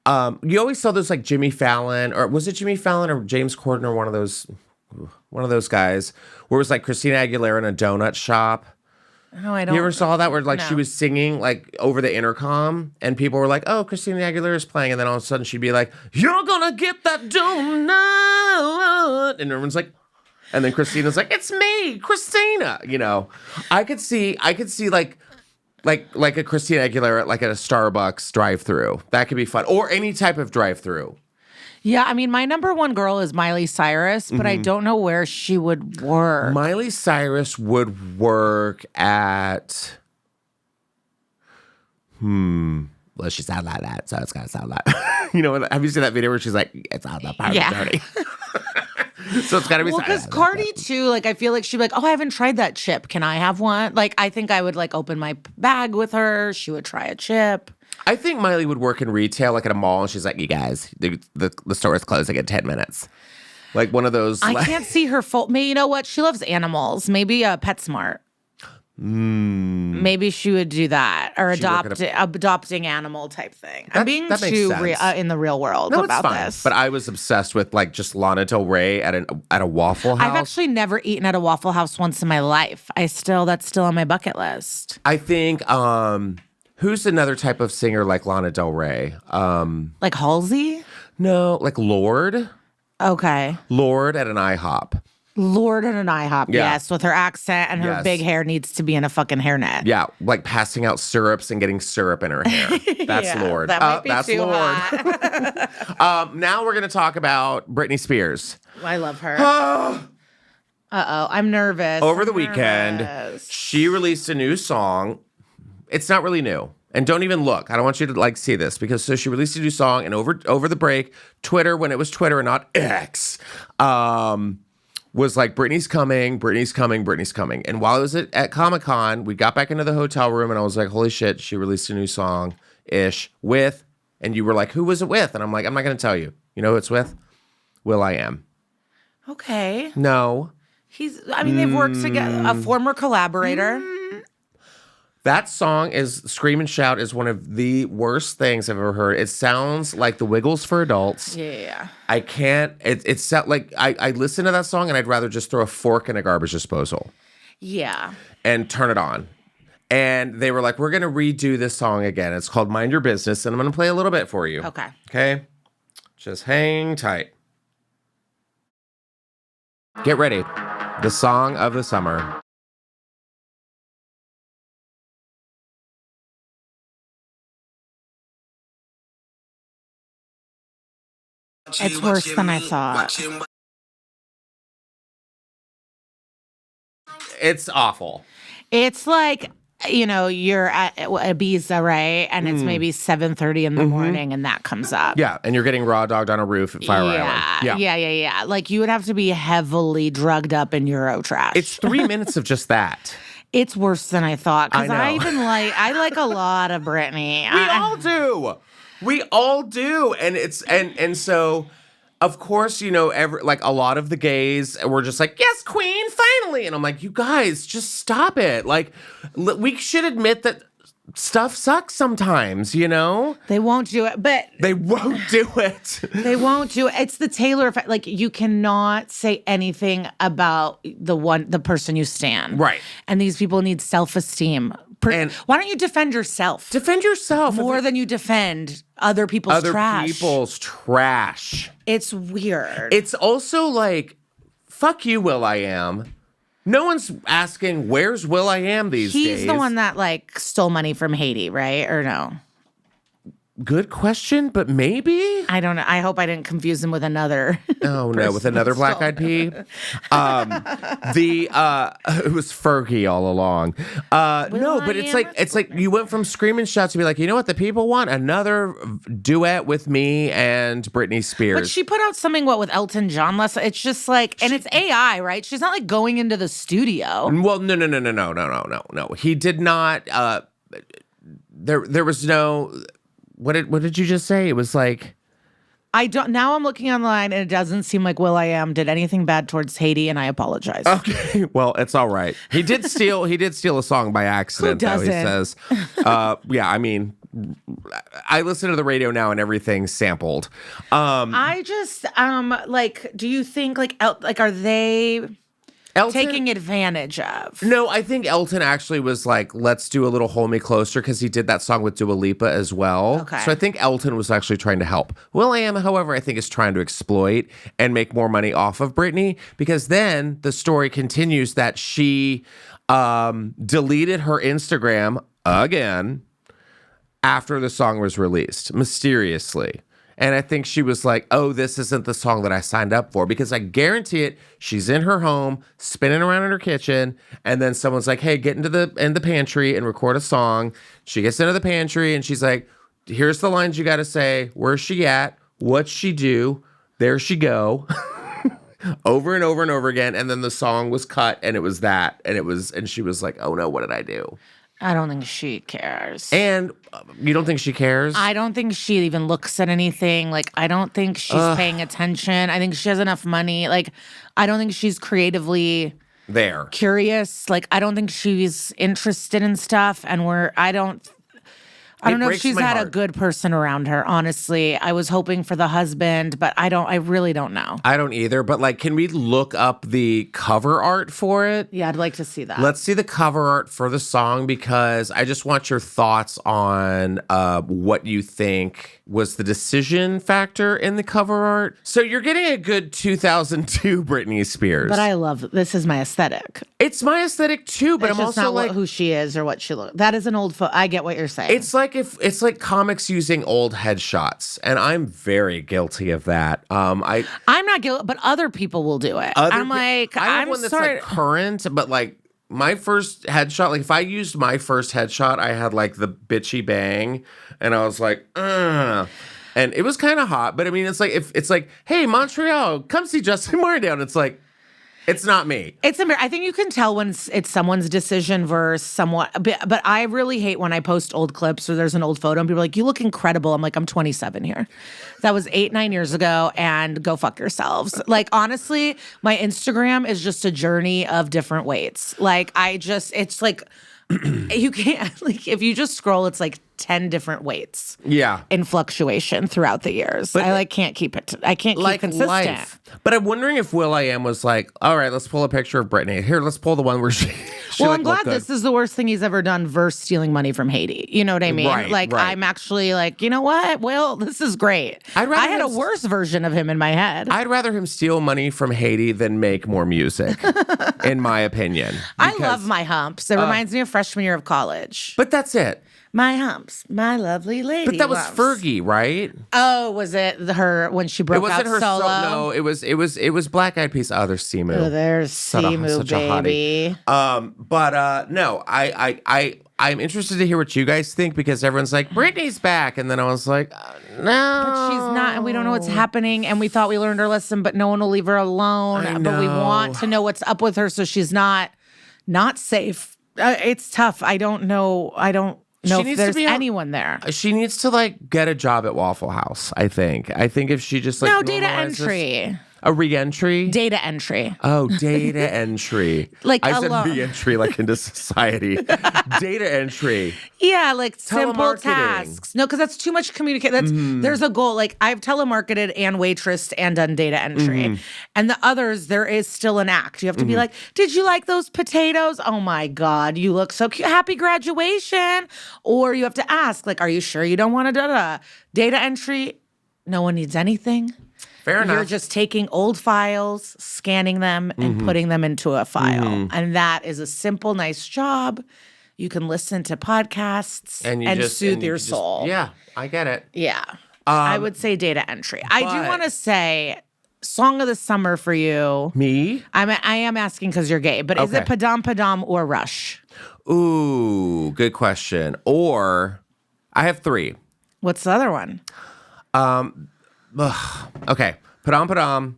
you always saw those like Jimmy Fallon, or was it Jimmy Fallon or James Corden or one of those guys where it was like Christina Aguilera in a donut shop. No, I don't. You ever saw that where like No. she was singing like over the intercom and people were like, "Oh, Christina Aguilera is playing," and then all of a sudden she'd be like, "You're gonna get that donut," and everyone's like, and then Christina's like, "It's me, Christina." I could see like a Christina Aguilera like at a Starbucks drive-through. That could be fun, or any type of drive-through. Yeah, I mean, my number one girl is Miley Cyrus, but I don't know where she would work. Miley Cyrus would work at. Well, she sounds like that, so it's gotta sound like. Have you seen that video where she's like, "It's all the part dirty." So it's gotta be. Well, because Cardi too, like I feel like she'd be like, "Oh, I haven't tried that chip. Can I have one?" Like I think I would like open my bag with her. She would try a chip. I think Miley would work in retail, like at a mall, and she's like, "You guys, the store is closing in 10 minutes." Like one of those. I can't see her full. Maybe, you know what? She loves animals. Maybe PetSmart. Maybe she would do that or adopting animal type thing. I'm being too in the real world about this. But I was obsessed with like just Lana Del Rey at a Waffle House. I've actually never eaten at a Waffle House once in my life. That's still on my bucket list. I think who's another type of singer like Lana Del Rey? Like Halsey? No, like Lorde. Okay. Lorde at an IHOP. Lorde and an IHOP, yes, with her accent and her big hair needs to be in a fucking hairnet. Yeah, like passing out syrups and getting syrup in her hair. That's Lorde. That might be too hot. Now we're going to talk about Britney Spears. I love her. I'm nervous. Over the weekend, she released a new song. It's not really new. And don't even look. I don't want you to like see this because she released a new song and over the break, Twitter, when it was Twitter and not X, was like, Britney's coming, Britney's coming, Britney's coming. And while I was at Comic-Con, we got back into the hotel room and I was like, holy shit, she released a new song-ish with, and you were like, who was it with? And I'm like, I'm not going to tell you. You know who it's with? will.i.am. Okay. No. They've worked together, a former collaborator. That song is Scream and Shout is one of the worst things I've ever heard. It sounds like the Wiggles for adults. Yeah. I can't. It's like I listen to that song and I'd rather just throw a fork in a garbage disposal. Yeah. And turn it on. And they were like, we're going to redo this song again. It's called Mind Your Business. And I'm going to play a little bit for you. Okay. Okay? Just hang tight. Get ready. The song of the summer. It's worse than I thought. It's awful. It's like, you're at Ibiza, right? And it's maybe 7:30 in the morning and that comes up. Yeah, and you're getting raw dogged on a roof at Fire Island. Yeah. Like you would have to be heavily drugged up in Eurotrash. It's 3 minutes of just that. It's worse than I thought. Because I I like a lot of Britney. We all do. And so of course, like a lot of the gays were just like, yes, queen, finally. And I'm like, you guys, just stop it. Like, we should admit that stuff sucks sometimes, They won't do it, but... They won't do it. They won't do it. It's the Taylor effect. Like, you cannot say anything about the person you stan. Right. And these people need self-esteem. And why don't you defend yourself? Defend yourself. More than you defend other people's trash. Other people's trash. It's weird. It's also like, fuck you, will.i.am. No one's asking, where's will.i.am these days? He's the one that, stole money from Haiti, right? Or no? Good question, but maybe? I don't know. I hope I didn't confuse him with another. Oh, no, with another Black Eyed Pea? It was Fergie all along. No, but it's like you went from Scream and Shout to be like, you know what the people want? Another duet with me and Britney Spears. But she put out something, with Elton John last. It's just like, and it's AI, right? She's not going into the studio. Well, no. He did not. There was no. What did you just say? It was like, now I'm looking online and it doesn't seem like will.i.am did anything bad towards Haiti, and I apologize. Okay, well, it's all right. He did steal a song by accident, Who doesn't? though, he says. I listen to the radio now and everything's sampled. I just do you think are they taking advantage of? No, I think Elton actually was like, let's do a little Hold Me Closer, because he did that song with Dua Lipa as well. Okay. So I think Elton was actually trying to help. will.i.am, however, I think is trying to exploit and make more money off of Britney, because then the story continues that she deleted her Instagram again after the song was released, mysteriously. And I think she was like, oh, this isn't the song that I signed up for, because I guarantee it, she's in her home, spinning around in her kitchen, and then someone's like, hey, get into the pantry and record a song. She gets into the pantry and she's like, here's the lines you got to say. Where's she at? What's she do? There she go. Over and over and over again. And then the song was cut and it was that. And she was like, oh no, what did I do? I don't think she cares. And you don't think she cares? I don't think she even looks at anything. Like, I don't think she's paying attention. I think she has enough money. Like, I don't think she's creatively there. Curious. Like, I don't think she's interested in stuff. And I don't know if she's had a good person around her, honestly. I was hoping for the husband, but I really don't know. I don't either. But like, can we look up the cover art for it? Yeah, I'd like to see that. Let's see the cover art for the song, because I just want your thoughts on what you think was the decision factor in the cover art. So you're getting a good 2002 Britney Spears. But I love, this is my aesthetic. It's my aesthetic too, but it's I'm just also not like who she is or what she looks. That is an old I get what you're saying. It's like comics using old headshots, and I'm very guilty of that. I'm not guilty, but other people will do it. I'm one that's like current, but like my first headshot, like if I used my first headshot, I had like the bitchy bang, and I was like, ugh. And it was kind of hot, but I mean, it's like if it's like, hey, Montreal, come see Justin Martindale, and it's like, it's not me. I think you can tell when it's someone's decision versus someone. But I really hate when I post old clips or there's an old photo and people are like, you look incredible. I'm like, I'm 27 here. That was 8-9 years ago, and go fuck yourselves. Like, honestly, my Instagram is just a journey of different weights. Like, it's like, you can't, like, if you just scroll, it's like 10 different weights. Yeah. In fluctuation throughout the years. But I can't keep it. I can't keep like consistent. Life. But I'm wondering if will.i.am was like, all right, let's pull a picture of Britney. Here, let's pull the one where she well, like, I'm glad this is the worst thing he's ever done versus stealing money from Haiti. You know what I mean? Right. I'm actually like, you know what? Will, this is great. I had a worse version of him in my head. I'd rather him steal money from Haiti than make more music, in my opinion. I love my humps. It reminds me of freshman year of college. But that's it. My humps, my lovely lady. But that was humps. Fergie, right? Oh, was it her when she broke out solo? No, it was Black Eyed Peas. Oh, there's Simu. Oh, there's Simu, baby. No, I'm interested to hear what you guys think, because everyone's like, Britney's back, and then I was like, no, but she's not, and we don't know what's happening, and we thought we learned our lesson, but no one will leave her alone. But we want to know what's up with her, so she's not safe. It's tough. I don't know if there's anyone there. She needs to like get a job at Waffle House, I think. I think if she just like data entry. A re-entry? Data entry. Oh, data entry. Like I said re-entry like into society. Data entry. Yeah, like simple tasks. No, because that's too much communication. There's a goal. Like, I've telemarketed and waitressed and done data entry. And the others, there is still an act. You have to be like, did you like those potatoes? Oh my God, you look so cute. Happy graduation. Or you have to ask, like, are you sure you don't want to da-da? Data entry, no one needs anything. Fair enough. You're just taking old files, scanning them, and putting them into a file. And that is a simple, nice job. You can listen to podcasts and soothe your soul. Yeah, I get it. Yeah. I would say data entry. I do want to say, song of the summer for you. Me? I am asking because you're gay, but is it Padam Padam or Rush? Ooh, good question. Or, I have 3. What's the other one? Okay. Padam Padam,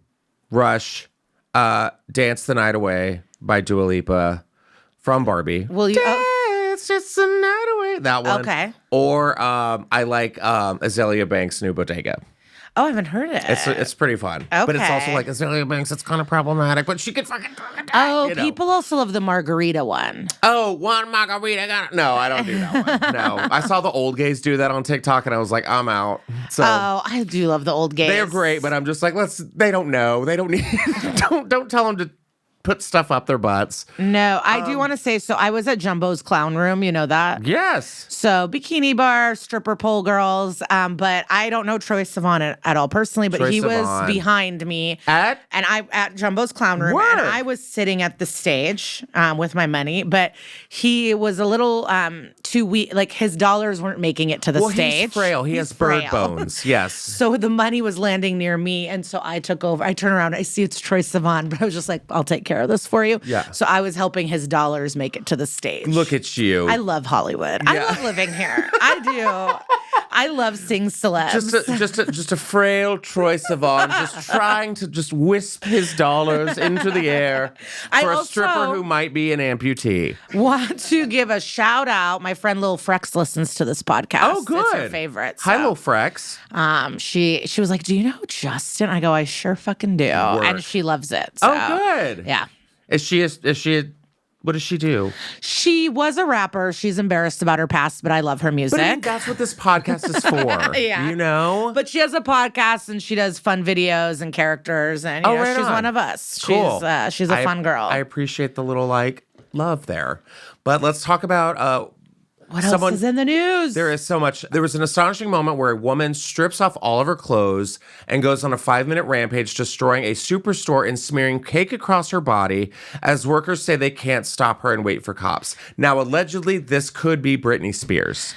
Rush, Dance the Night Away by Dua Lipa from Barbie. Will you? Dance just the night away. That one. Okay. Or I like Azalea Banks' new Bodega. Oh, I haven't heard it. It's pretty fun. Okay. But it's also like Azalea Banks, it's kind of problematic, but she could fucking people also love the margarita one. Oh, one margarita. No, I don't do that one. No. I saw the old gays do that on TikTok, and I was like, I'm out. So I do love the old gays. They're great, but I'm just like, they don't know. They don't need, don't tell them to put stuff up their butts. No, I do want to say, so I was at Jumbo's Clown Room, you know that? Yes. So bikini bar, stripper pole girls, but I don't know Troye Sivan at all personally, but he was behind me. At Jumbo's Clown Room. Word. And I was sitting at the stage with my money, but he was a little too weak, like his dollars weren't making it to the stage. He's frail. He has bird bones. Yes. So the money was landing near me, and so I took over. I turn around, I see it's Troye Sivan, but I was just like, I'll take care of this for you. Yeah. So I was helping his dollars make it to the stage. Look at you. I love Hollywood. Yeah. I love living here. I do. I love seeing celebs. Just a frail Troye Sivan, just trying to just wisp his dollars into the air for a stripper who might be an amputee. Want to give a shout out. My friend Lil Frex listens to this podcast. Oh, good. It's her favorite. So. Hi, Lil Frex. She was like, "Do you know Justin?" I go, "I sure fucking do," and she loves it. So. Oh, good. Yeah. What does she do? She was a rapper. She's embarrassed about her past, but I love her music. But I mean, that's what this podcast is for. Yeah. You know? But she has a podcast and she does fun videos and characters, and right she's on. one of us. Cool. She's a fun girl. I appreciate the little love there. But let's talk about what else is in the news? There is so much. There was an astonishing moment where a woman strips off all of her clothes and goes on a 5-minute rampage, destroying a superstore and smearing cake across her body as workers say they can't stop her and wait for cops. Now, allegedly, this could be Britney Spears.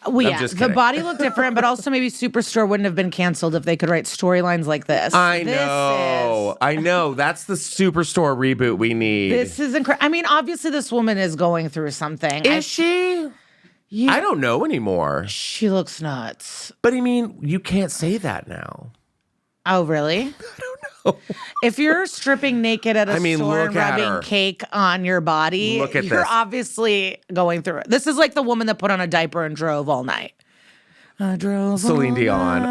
Well, yeah, the body looked different, but also maybe Superstore wouldn't have been canceled if they could write storylines like this. I know. That's the Superstore reboot we need. This is incredible. I mean, obviously, this woman is going through something. Is she? I don't know anymore. She looks nuts. But I mean, you can't say that now. Oh, really? I don't know. If you're stripping naked at a store and rubbing cake on your body, you're obviously going through it. This is like the woman that put on a diaper and drove all night. I drove Celine Dion.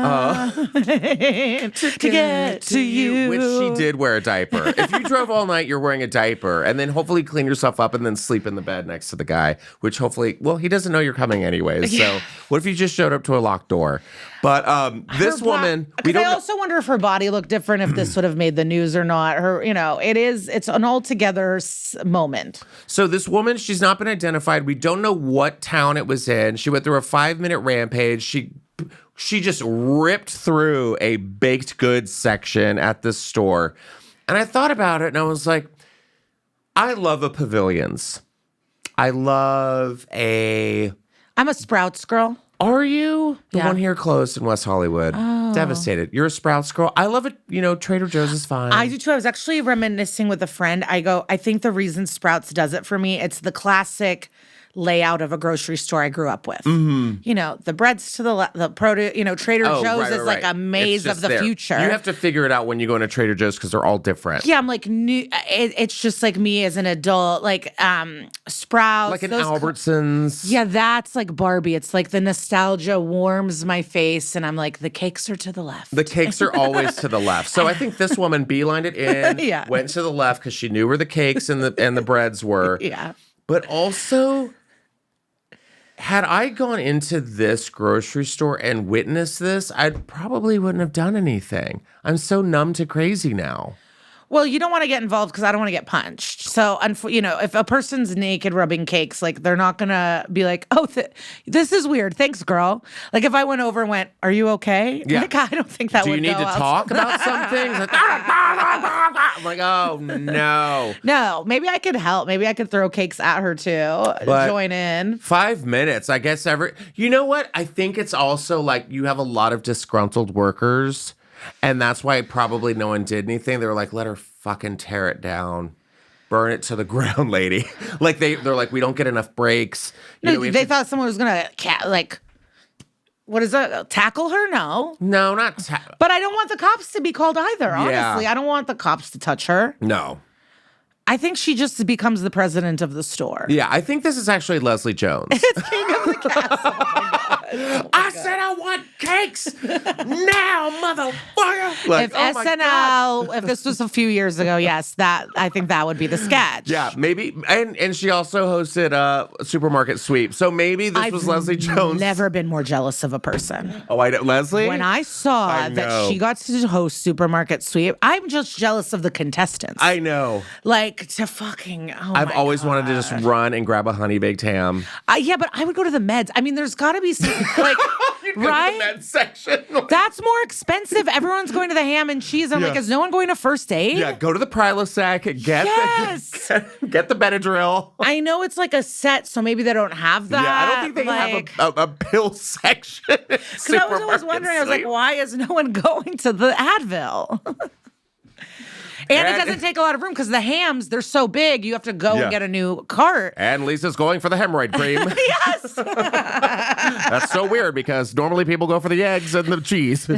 To get to you. Which she did wear a diaper. If you drove all night, you're wearing a diaper. And then hopefully clean yourself up and then sleep in the bed next to the guy. Which hopefully, well, he doesn't know you're coming anyways. So what if you just showed up to a locked door? But this woman... I also wonder if her body looked different, if this would have made the news or not. It's an altogether moment. So this woman, she's not been identified. We don't know what town it was in. She went through a 5-minute rampage. She just ripped through a baked goods section at this store. And I thought about it and I was like, I love a Pavilions. I'm a Sprouts girl. Are you? The Yeah. one here closed in West Hollywood. Oh. Devastated. You're a Sprouts girl. I love it. Trader Joe's is fine. I do too. I was actually reminiscing with a friend. I think the reason Sprouts does it for me, it's the classic layout of a grocery store I grew up with. Mm-hmm. The breads to the left, the produce, Trader Joe's is like a maze of the future. You have to figure it out when you go into Trader Joe's because they're all different. Yeah, I'm like, it's just like me as an adult, like Sprouts. Like an Albertsons. Yeah, that's like Barbie. It's like the nostalgia warms my face and I'm like, the cakes are to the left. The cakes are always to the left. So I think this woman beelined it in, went to the left because she knew where the cakes and the breads were. Yeah. But also... had I gone into this grocery store and witnessed this, I probably wouldn't have done anything. I'm so numb to crazy now. Well, you don't want to get involved because I don't want to get punched. So, if a person's naked rubbing cakes, like they're not going to be like, oh, this is weird. Thanks, girl. Like if I went over and went, are you okay? Yeah. Like, I don't think that would go. Do you need to talk about something? Like, I'm like, oh, no. No, maybe I could help. Maybe I could throw cakes at her too. Join in. 5 minutes, I guess. You know what? I think it's also like you have a lot of disgruntled workers. And that's why probably no one did anything. They were like, let her fucking tear it down. Burn it to the ground, lady. Like, they're like, we don't get enough breaks. They thought someone was going to, what is that? Tackle her? No. No, not But I don't want the cops to be called either, honestly. Yeah. I don't want the cops to touch her. No. I think she just becomes the president of the store. Yeah, I think this is actually Leslie Jones. It's King of the Castle. I said I want cakes now, motherfucker. Like, If SNL, if this was a few years ago, yes, I think that would be the sketch. Yeah, maybe. And she also hosted a supermarket sweep. So maybe this was Leslie Jones. Never been more jealous of a person. Oh, Leslie? When I saw that she got to host supermarket sweep, I'm just jealous of the contestants. I know. I've always wanted to just run and grab a honey baked ham. Yeah, but I would go to the meds. I mean, there's got to be some, right? The med section. That's more expensive. Everyone's going to the ham and cheese. I'm like, is no one going to First Aid? Yeah, go to the Prilosec, get the Benadryl. I know it's like a set, so maybe they don't have that. Yeah, I don't think they have a pill section. Because I was always wondering, I was like, why is no one going to the Advil? And it doesn't take a lot of room because the hams, they're so big, you have to go and get a new cart. And Lisa's going for the hemorrhoid cream. Yes. That's so weird because normally people go for the eggs and the cheese.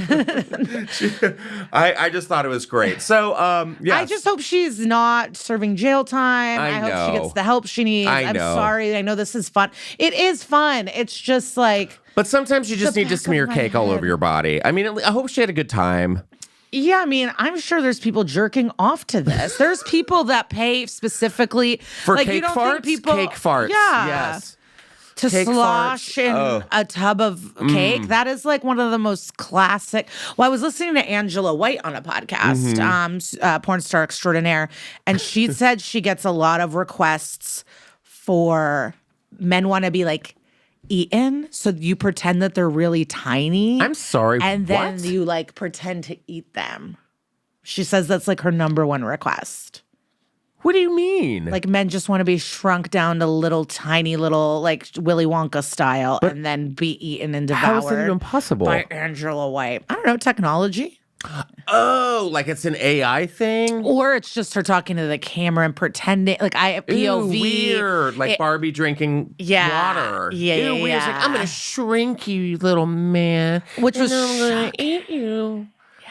I just thought it was great. So, yes. I just hope she's not serving jail time. I hope she gets the help she needs. I'm sorry. I know this is fun. It is fun. It's just like... But sometimes you just need to smear cake all over your body. I mean, I hope she had a good time. Yeah, I mean, I'm sure there's people jerking off to this. There's people that pay specifically for like, cake you don't farts. Think people, cake farts, yeah, yes. To cake slosh in a tub of cake. That is like one of the most classic. Well, I was listening to Angela White on a podcast, porn star extraordinaire, and she said she gets a lot of requests for men want to be like eaten, so you pretend that they're really tiny. I'm sorry, and then you like pretend to eat them. She says that's like her number one request. What do you mean? Like men just want to be shrunk down to little tiny little like Willy Wonka style and then be eaten and devoured. How is that even possible? By Angela White. I don't know, technology. Oh, like it's an AI thing? Or it's just her talking to the camera and pretending like POV. Ooh, weird. Like Barbie drinking water. Yeah, Ew, weird. It's like, I'm going to shrink you, you little man. Which was going to eat you.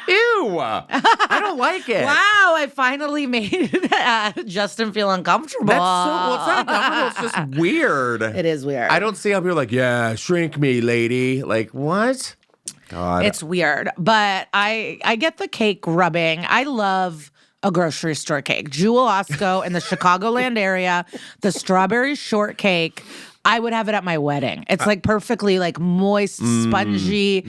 Ew. I don't like it. Wow, I finally made Justin feel uncomfortable. That's well, it's not uncomfortable. It's just weird. It is weird. I don't see how people are like, yeah, shrink me, lady. Like, what? God. It's weird. But I get the cake rubbing. I love a grocery store cake. Jewel Osco in the Chicagoland area, the strawberry shortcake. I would have it at my wedding. It's like perfectly like moist, spongy.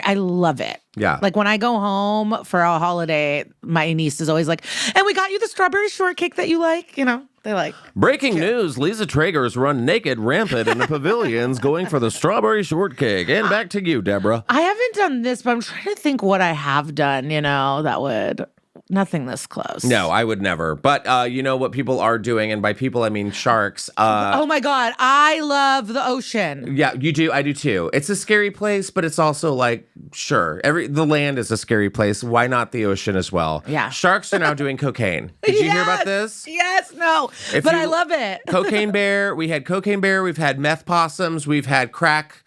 I love it. Yeah. Like when I go home for a holiday, my niece is always like, and we got you the strawberry shortcake that you like. You know, they like. Breaking news, Liza Treyger's run naked rampant in the pavilions going for the strawberry shortcake. And back to you, Deborah. I haven't done this, but I'm trying to think what I have done, you know, that would... Nothing this close. No, I would never. But you know what people are doing, and by people I mean sharks. Oh my God, I love the ocean. Yeah, you do. I do too. It's a scary place, but it's also like, sure, the land is a scary place. Why not the ocean as well? Yeah. Sharks are now doing cocaine. Did you hear about this? Yes, no. But I love it. Cocaine bear. We had cocaine bear. We've had meth possums. We've had crack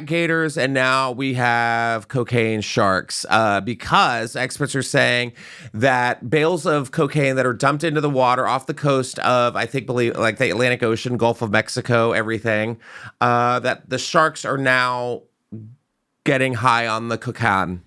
gators, and now we have cocaine sharks because experts are saying that bales of cocaine that are dumped into the water off the coast of believe like the Atlantic Ocean, Gulf of Mexico, everything, that the sharks are now getting high on the cocaine.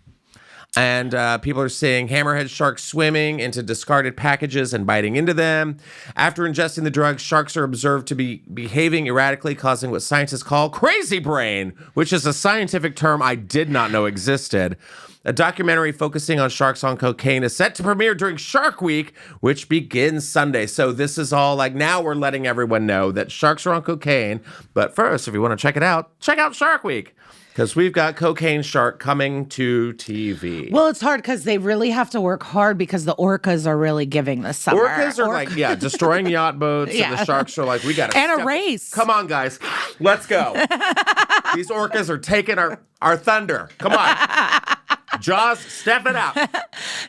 And people are seeing hammerhead sharks swimming into discarded packages and biting into them. After ingesting the drugs, sharks are observed to be behaving erratically, causing what scientists call crazy brain, which is a scientific term I did not know existed. A documentary focusing on sharks on cocaine is set to premiere during Shark Week, which begins Sunday. So this is all like, now we're letting everyone know that sharks are on cocaine. But first, if you want to check it out, check out Shark Week. Because we've got Cocaine Shark coming to TV. Well, it's hard because they really have to work hard because the orcas are really giving this summer. Orcas are destroying yacht boats. And the sharks are like, we got to And a race. Come on, guys. Let's go. These orcas are taking our thunder. Come on. Jaws, step it up.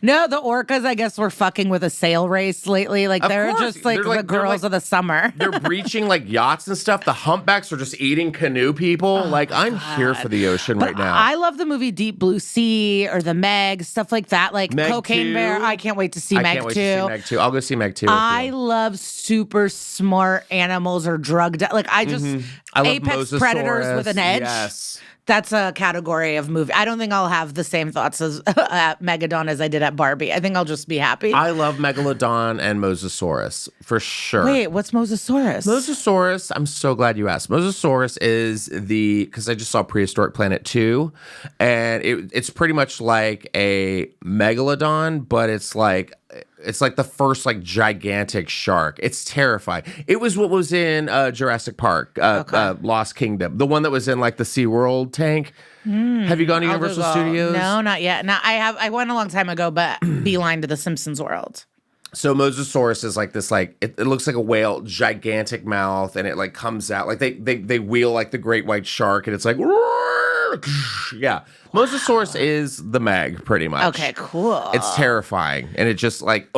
No, the orcas, I guess, were fucking with a sail race lately. Like, they're just like the girls of the summer. They're breaching like yachts and stuff. The humpbacks are just eating canoe people. I'm here for the ocean right now. I love the movie Deep Blue Sea or The Meg, stuff like that. Like Meg Cocaine 2. Bear. I can't wait to see Meg 2. I can't wait to see Meg 2. I'll go see Meg 2. I love super smart animals or drugged. Like, I just, I love apex Mosasaurus. predators with an edge. Yes. That's a category of movie. I don't think I'll have the same thoughts as at Megalodon as I did at Barbie. I think I'll just be happy. I love Megalodon and Mosasaurus for sure. Wait, what's Mosasaurus? Mosasaurus, I'm so glad you asked. Mosasaurus is because I just saw Prehistoric Planet 2, and it's pretty much like a Megalodon, but it's like the first like gigantic shark. It's terrifying. It was what was in Jurassic Park, Lost Kingdom, the one that was in like the SeaWorld tank. Have you gone to Universal Studios? No, not yet. No, I went a long time ago, but beeline to the Simpsons world. So Mosasaurus is like this, like it looks like a whale, gigantic mouth, and it like comes out like they wheel like the great white shark, and it's like roar! Yeah. Mosasaurus is the Meg, pretty much. Okay, cool. It's terrifying. And it just like,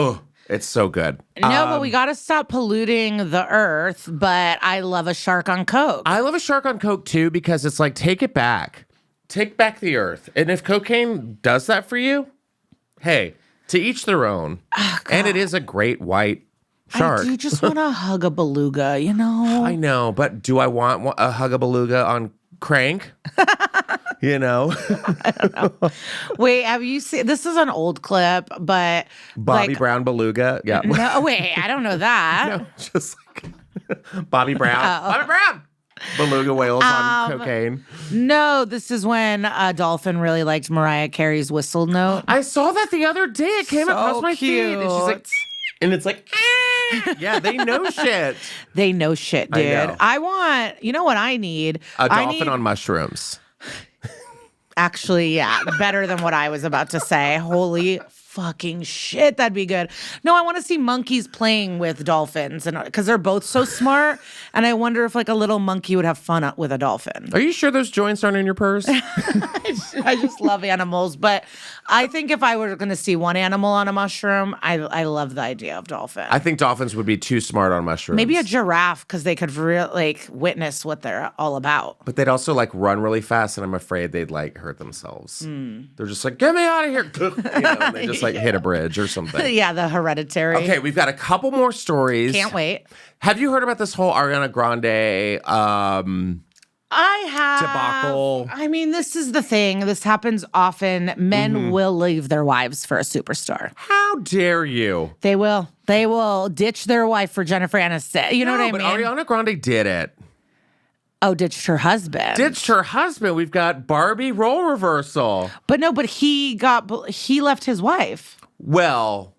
it's so good. No, but we got to stop polluting the earth. But I love a shark on coke. I love a shark on coke too, because it's like, take it back. Take back the earth. And if cocaine does that for you, hey, to each their own. Oh, and it is a great white shark. I do just want to hug a beluga, you know? I know, but do I want a hug a beluga on crank? You know? I don't know. Wait, have you seen, this is an old clip, but Bobby Brown beluga. Yeah. No, wait, I don't know that. No, just like Bobby Brown. Bobby Brown. Beluga whales on cocaine. No, this is when a dolphin really liked Mariah Carey's whistle note. I saw that the other day. It came across my feed. And she's like, and it's like, yeah, they know shit. They know shit, dude. I want, you know what I need? A dolphin on mushrooms. Actually, yeah, better than what I was about to say. Holy fucking shit, that'd be good. No, I want to see monkeys playing with dolphins, and because they're both so smart, and I wonder if like a little monkey would have fun with a dolphin. Are you sure those joints aren't in your purse? I just love animals, but I think if I were going to see one animal on a mushroom, I love the idea of dolphin. I think dolphins would be too smart on mushrooms. Maybe a giraffe, because they could witness what they're all about. But they'd also like run really fast, and I'm afraid they'd like hurt themselves. They're just like, get me out of here. You know, and they just like hit a bridge or something. Yeah, the hereditary. Okay, we've got a couple more stories. Can't wait. Have you heard about this whole Ariana Grande I have. debacle? I mean, this is the thing. This happens often. Men will leave their wives for a superstar. How dare you? They will. They will ditch their wife for Jennifer Aniston. You know what I mean? But Ariana Grande did it. Oh, ditched her husband. Ditched her husband. We've got Barbie role reversal. But no, but he left his wife. Well,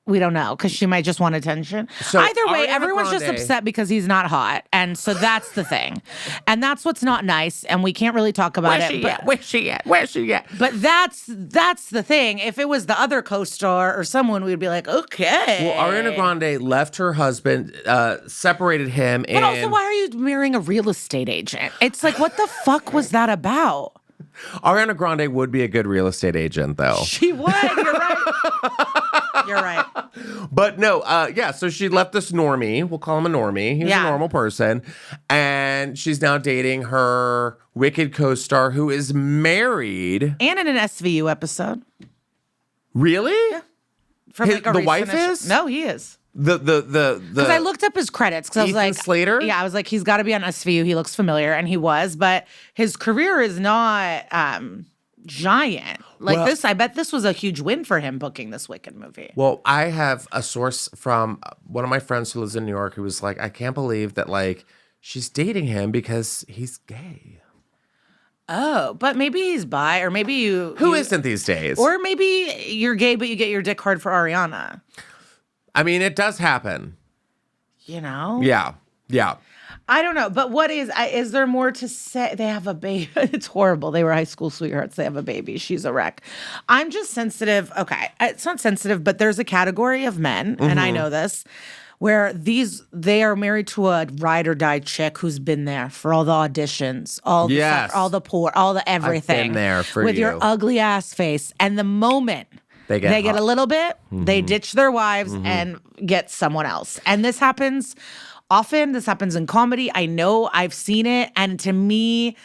we don't know, because she might just want attention. So either way, Ariana everyone's just Grande- upset because he's not hot. And so that's the thing. And that's what's not nice. And we can't really talk about it. Where's she at? Where's she at? But that's the thing. If it was the other co-star or someone, we'd be like, okay. Well, Ariana Grande left her husband, separated him. But also, why are you marrying a real estate agent? It's like, what the fuck was that about? Ariana Grande would be a good real estate agent, though. She would. You're right. You're right. But no, so she left this normie. We'll call him a normie. He's a normal person. And she's now dating her Wicked co-star who is married. And in an SVU episode. Really? Yeah. From the wife is? No, he is. Because I looked up his credits because I was like, Slater? Yeah, I was like, he's got to be on SVU. He looks familiar, and he was, but his career is not giant like this. I bet this was a huge win for him booking this Wicked movie. Well, I have a source from one of my friends who lives in New York who was like, I can't believe that like she's dating him because he's gay. Oh, but maybe he's bi, or maybe Who isn't these days? Or maybe you're gay, but you get your dick hard for Ariana. I mean, it does happen. You know? Yeah. I don't know, but is there more to say? They have a baby. It's horrible. They were high school sweethearts. They have a baby. She's a wreck. I'm just sensitive. Okay, it's not sensitive, but there's a category of men, and I know this, where they are married to a ride or die chick who's been there for all the auditions, all the stuff, all the poor, all the everything. I've been there for with your ugly ass face, and the moment they get a little bit, they ditch their wives and get someone else, and this happens. Often, this happens in comedy. I know, I've seen it. And to me,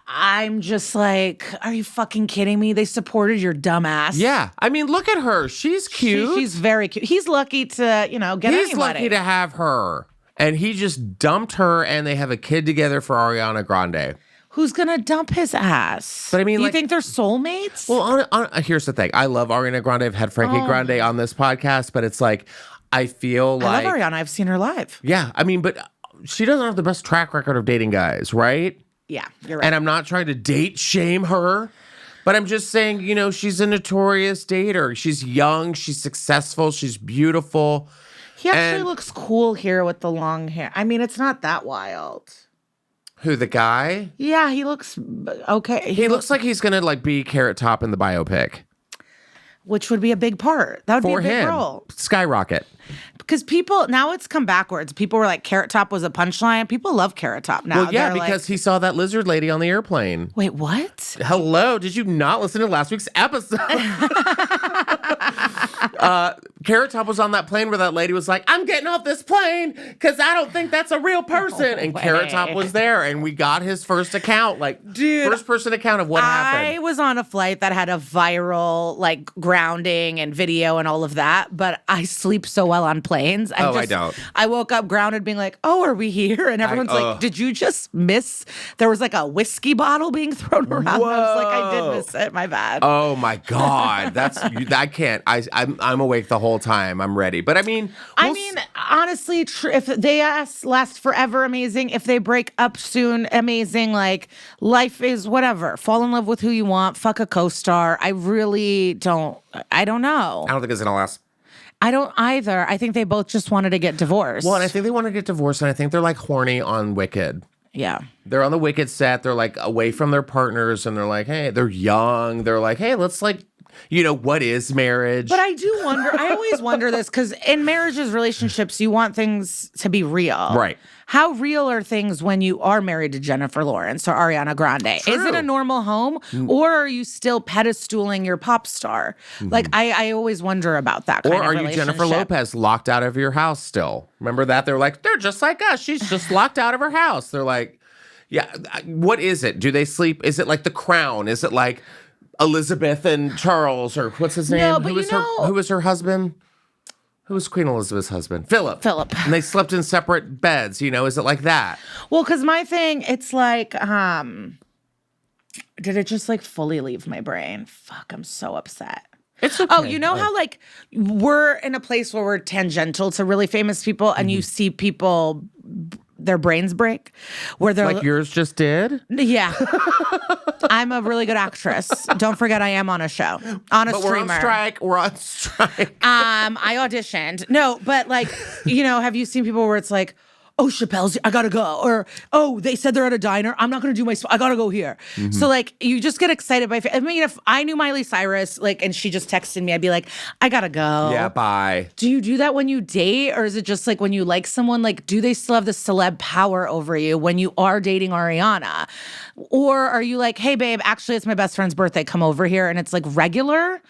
I'm just like, are you fucking kidding me? They supported your dumb ass. Yeah. I mean, look at her. She's cute. She's very cute. He's lucky to, get anybody. He's lucky to have her. And he just dumped her and they have a kid together for Ariana Grande. Who's going to dump his ass? But I mean, you think they're soulmates? Well, here's the thing. I love Ariana Grande. I've had Frankie Grande on this podcast, but it's like, I feel like... I love Ariana. I've seen her live. Yeah. I mean, but she doesn't have the best track record of dating guys, right? Yeah, you're right. And I'm not trying to date shame her, but I'm just saying, she's a notorious dater. She's young. She's successful. She's beautiful. He actually looks cool here with the long hair. I mean, it's not that wild. Who, the guy? Yeah, he looks okay. He looks like he's going to be Carrot Top in the biopic. Which would be a big part. That would for be a big him. role. Skyrocket. because people, now it's come backwards. People were like, Carrot Top was a punchline. People love Carrot Top now. Well, yeah, They're because like, he saw that lizard lady on the airplane. wait, what? Hello, did you not listen to last week's episode? Carrot Top was on that plane where that lady was like, I'm getting off this plane because I don't think that's a real person. And Carrot Top was there, and we got his first account, first person account of what happened. I was on a flight that had a viral, like, grounding and video and all of that, but I sleep so well on planes. I don't. I woke up grounded being like, oh, are we here? And everyone's like, did you just miss? There was like a whiskey bottle being thrown around. Whoa. I was like, I did miss it. My bad. Oh my God. I can't. I'm awake the whole time. I'm ready. But I mean, honestly, if they last forever, amazing. If they break up soon, amazing. Like, life is whatever. Fall in love with who you want. Fuck a co-star. I really don't. I don't know. I don't think it's gonna last. I don't either. I think they both just wanted to get divorced. Well, and I think they want to get divorced, and I think they're like horny on Wicked. Yeah. They're on the Wicked set. They're like away from their partners, and they're like, hey, they're young. They're like, hey, let's like, what is marriage? But I do wonder, I always wonder this, because in marriages, relationships, you want things to be real. Right. How real are things when you are married to Jennifer Lawrence or Ariana Grande? True. Is it a normal home, or are you still pedestaling your pop star? Like, I always wonder about that kind or of are you relationship. Jennifer Lopez locked out of your house still? Remember that? They're like, they're just like us. She's just locked out of her house. They're like, yeah, what is it? Do they sleep? Is it like The Crown? Is it like Elizabeth and Charles, or what's his name? No, but who was her husband? Who was Queen Elizabeth's husband? Philip. And they slept in separate beds. Is it like that? Well, because my thing, it's like, did it just like fully leave my brain? Fuck, I'm so upset. It's okay. Oh, you know how like we're in a place where we're tangential to really famous people, and you see people, their brains break, where they're like yours just did? Yeah. I'm a really good actress. Don't forget, I am on a show, on a but streamer. We're on strike. I auditioned. No, but like, have you seen people where it's like, oh, Chappelle's, I gotta go. Or, oh, they said they're at a diner. I'm not gonna do my, I gotta go here. So like, you just get excited by, I mean, if I knew Miley Cyrus, like, and she just texted me, I'd be like, I gotta go. Yeah, bye. Do you do that when you date? Or is it just like when you like someone, like, do they still have the celeb power over you when you are dating Ariana? Or are you like, hey babe, actually it's my best friend's birthday, come over here, and it's like regular?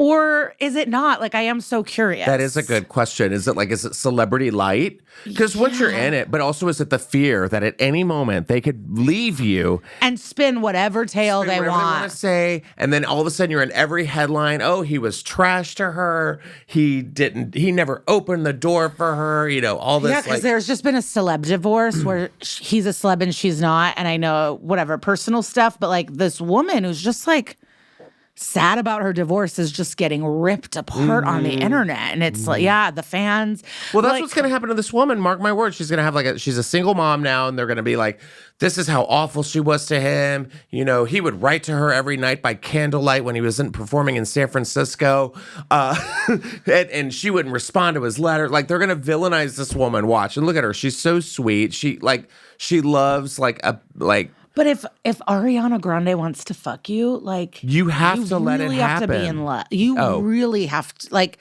Or is it not? Like, I am so curious. That is a good question. Is it celebrity light? Because once you're in it, but also is it the fear that at any moment they could leave you and spin whatever tale they want to say, and then all of a sudden you're in every headline. Oh, he was trash to her. He never opened the door for her. All this. Yeah, because there's just been a celeb divorce where he's a celeb and she's not, and I know whatever personal stuff, but like this woman who's just like sad about her divorce is just getting ripped apart on the internet. And it's like, yeah, the fans. Well, that's what's going to happen to this woman. Mark my words. She's going to have she's a single mom now, and they're going to be like, this is how awful she was to him. He would write to her every night by candlelight when he wasn't performing in San Francisco. And she wouldn't respond to his letter. Like, they're going to villainize this woman. Watch. And look at her. She's so sweet. She loves But if Ariana Grande wants to fuck you, like, you have to let it happen. You have to be in love. You really have to, like,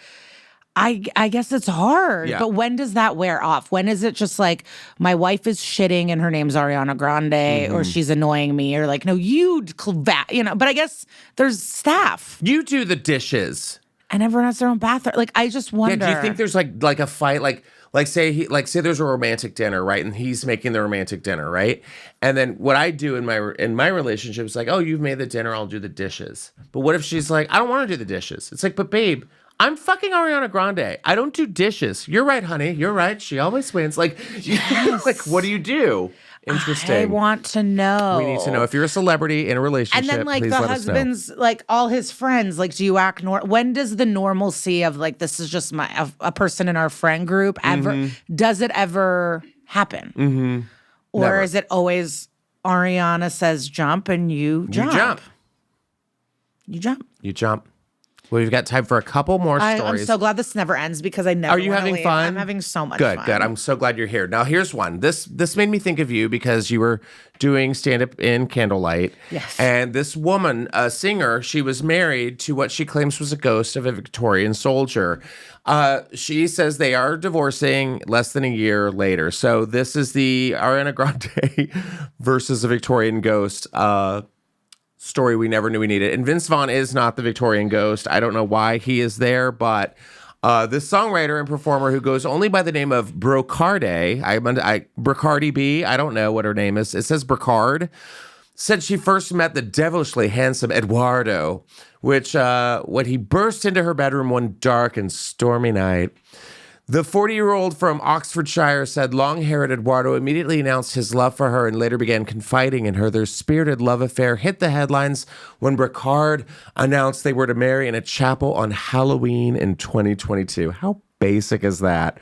I guess it's hard. Yeah. But when does that wear off? When is it just like, my wife is shitting and her name's Ariana Grande, or she's annoying me, or like, no, but I guess there's staff. You do the dishes. And everyone has their own bathroom. Like, I just wonder. Yeah, do you think there's like a fight? Like say there's a romantic dinner, right? And he's making the romantic dinner, right? And then what I do in my relationship is like, oh, you've made the dinner, I'll do the dishes. But what if she's like, I don't want to do the dishes? It's like, but babe, I'm fucking Ariana Grande. I don't do dishes. You're right, honey. You're right. She always wins. Like, yes. Like, what do you do? Interesting. I want to know. We need to know. If you're a celebrity in a relationship, and then like please the let us know. husband's, like all his friends, like, do you act when does the normalcy of like, this is just a person in our friend group ever, does it ever happen? Or Never. is it always Ariana says jump and you jump? You jump. Well, we've got time for a couple more I'm stories. so glad this never ends because I never. Are you wanna having leave. fun? I'm having so much fun. Good. I'm so glad you're here. Now, here's one. This made me think of you because you were doing stand-up in Candlelight. Yes. And this woman, a singer, she was married to what she claims was a ghost of a Victorian soldier. She says they are divorcing less than a year later. So this is the Ariana Grande versus a Victorian ghost story we never knew we needed. And Vince Vaughn is not the Victorian ghost. I don't know why he is there, but this songwriter and performer who goes only by the name of Brocarde, Brocardi B, I don't know what her name is. It says Brocard, said she first met the devilishly handsome Eduardo, which when he burst into her bedroom one dark and stormy night. The 40-year-old from Oxfordshire said long-haired Eduardo immediately announced his love for her and later began confiding in her. Their spirited love affair hit the headlines when Brocard announced they were to marry in a chapel on Halloween in 2022. How basic is that?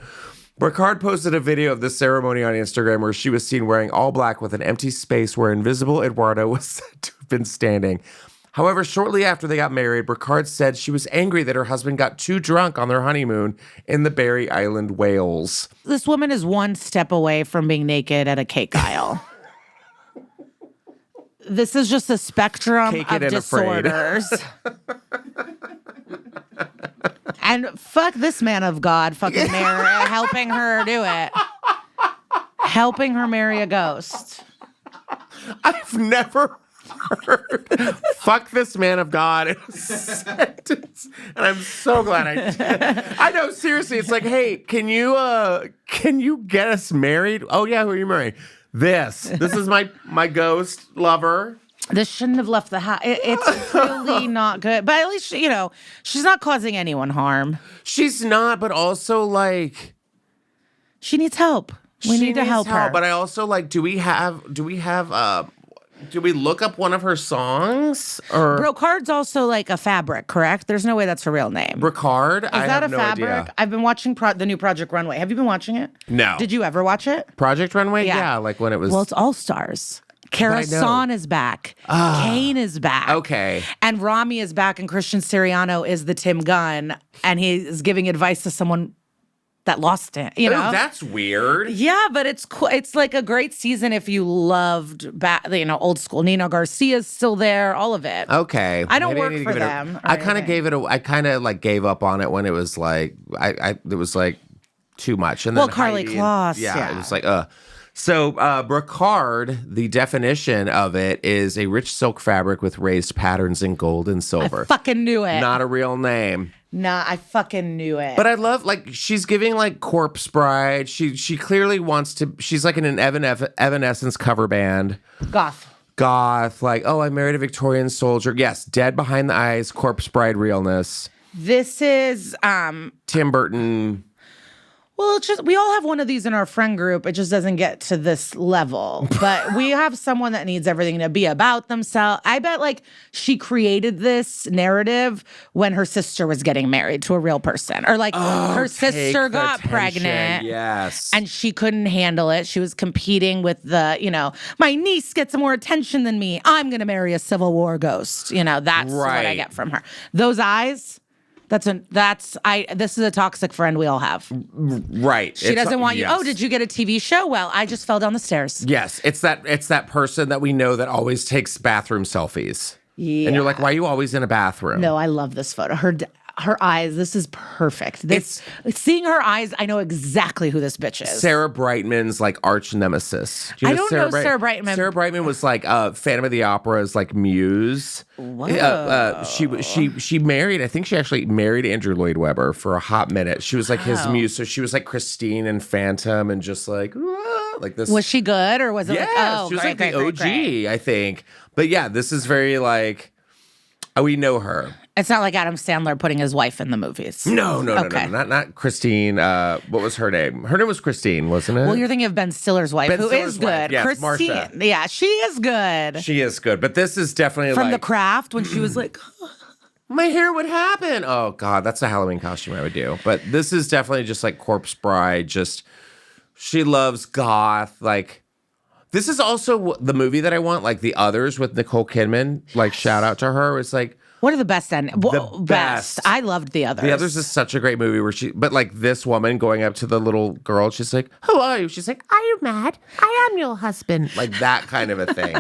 Brocard posted a video of the ceremony on Instagram where she was seen wearing all black with an empty space where invisible Eduardo was said to have been standing. However, shortly after they got married, Brocard said she was angry that her husband got too drunk on their honeymoon in the Barry Island, Wales. This woman is one step away from being naked at a cake aisle. This is just a spectrum Naked of and afraid. disorders. And fuck this man of God fucking helping her do it. Helping her marry a ghost. I've never heard fuck this man of God in a sentence, and I'm so glad I did. I know, seriously, it's like, hey, can you get us married? Oh yeah, who are you marrying? This is my ghost lover. This shouldn't have left the house. It's really not good. But at least, she's not causing anyone harm. She's not, but also like she needs help. We need to help her. But I also like, do we look up one of her songs? Or Brocard's also like a fabric, correct? There's no way that's her real name. Brocard? Is that a fabric? Idea. I've been watching the new Project Runway. Have you been watching it? No. Did you ever watch it? Project Runway? Yeah, like when it was. Well, it's All Stars. Karasan is back. Kane is back. Okay. And Rami is back, and Christian Siriano is the Tim Gunn, and he is giving advice to someone that lost it. You know, that's weird. Yeah, but it's cool. It's like a great season if you loved old school. Nino Garcia's still there. All of it. Okay. I don't Maybe work for them. I kind of gave up on it when it was like it was like too much. And then Karlie Kloss. Yeah, it was like So brocard, the definition of it is a rich silk fabric with raised patterns in gold and silver. I fucking knew it. Not a real name. Nah, I fucking knew it. But I love, like, she's giving, like, Corpse Bride. She clearly wants to, she's like in an Evanescence cover band. Goth, like, oh, I married a Victorian soldier. Yes, Dead Behind the Eyes, Corpse Bride realness. This is Tim Burton. Well, it's just we all have one of these in our friend group. It just doesn't get to this level. But we have someone that needs everything to be about themselves. I bet like she created this narrative when her sister was getting married to a real person. Or like her sister got pregnant. Yes. And she couldn't handle it. She was competing with my niece gets more attention than me. I'm going to marry a Civil War ghost. That's what I get from her. Those eyes. This is a toxic friend we all have. Right. She doesn't want you. Oh, did you get a TV show? Well, I just fell down the stairs. Yes. It's that person that we know that always takes bathroom selfies. Yeah. And you're like, why are you always in a bathroom? No, I love this photo. Her eyes, this is perfect. Seeing her eyes, I know exactly who this bitch is. Sarah Brightman's like arch nemesis. I don't know Sarah Brightman. Sarah Brightman was like Phantom of the Opera's like muse. Whoa. She married, I think she actually married Andrew Lloyd Webber for a hot minute. She was like his muse. So she was like Christine and Phantom and just like this. Was she good or was it she was like the OG, I think. But yeah, this is very like, we know her. It's not like Adam Sandler putting his wife in the movies. No, not Christine. What was her name? Her name was Christine, wasn't it? Well, you're thinking of Ben Stiller's wife, who is good. Yes, Christine. Marsha. Yeah, she is good. She is good, but this is definitely from like, The Craft when she was like, my hair would happen. Oh God, that's a Halloween costume I would do. But this is definitely just like Corpse Bride. Just she loves goth. Like this is also the movie that I want. Like The Others with Nicole Kidman. Like shout out to her. It's like, What are the best The best. I loved The Others. The Others is such a great movie but like this woman going up to the little girl, she's like, "Who are you?" She's like, "Are you mad? I am your husband." Like that kind of a thing.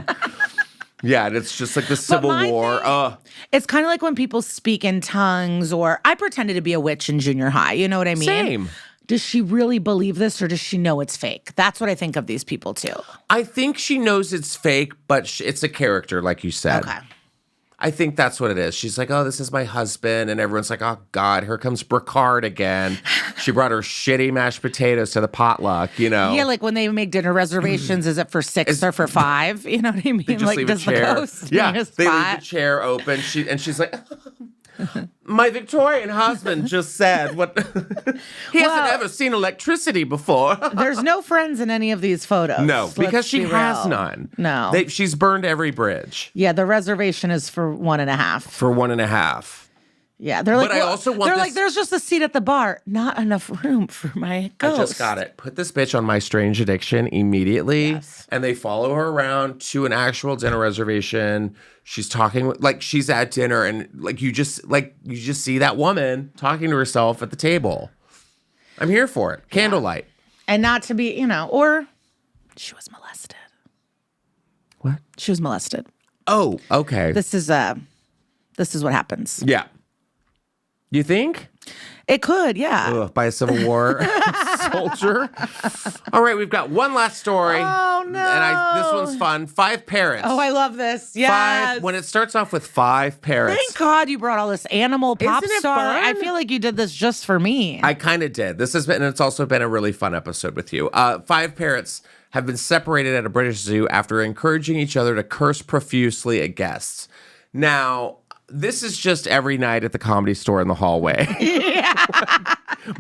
Yeah, and it's just like the Civil War. It's kind of like when people speak in tongues, or I pretended to be a witch in junior high. You know what I mean? Same. Does she really believe this, or does she know it's fake? That's what I think of these people too. I think she knows it's fake, but it's a character, like you said. Okay. I think that's what it is. She's like, "Oh, this is my husband." And everyone's like, "Oh, God, here comes Bricard again." She brought her shitty mashed potatoes to the potluck, you know? Yeah, like when they make dinner reservations, is it for 6 or for 5? You know what I mean? They just Like, leave a does the chair. ghost Yeah, need a they leave spot? the chair open. She's like, "My Victorian husband just said what he hasn't ever seen electricity before." There's no friends in any of these photos. No, because Let's she be has real. none. No. She's burned every bridge Yeah, the reservation is for 1.5. for 1.5. Yeah, they're like, But I also want they're this- like, there's just a seat at the bar, not enough room for my ghost. I just got it. Put this bitch on My Strange Addiction immediately. Yes. And they follow her around to an actual dinner reservation. She's talking like she's at dinner, and you just see that woman talking to herself at the table. I'm here for it. Candlelight. And not to be, or she was molested. What? She was molested. Oh, okay. This is what happens. Yeah. You think? It could, yeah. Ugh, by a Civil War soldier. All right, we've got one last story. Oh no. And this one's fun. 5 parrots. Oh, I love this. Yes. When it starts off with 5 parrots. Thank God you brought all this animal pop Isn't it star. fun? I feel like you did this just for me. I kind of did. It's also been a really fun episode with you. 5 parrots have been separated at a British zoo after encouraging each other to curse profusely at guests. Now, this is just every night at the Comedy Store in the hallway.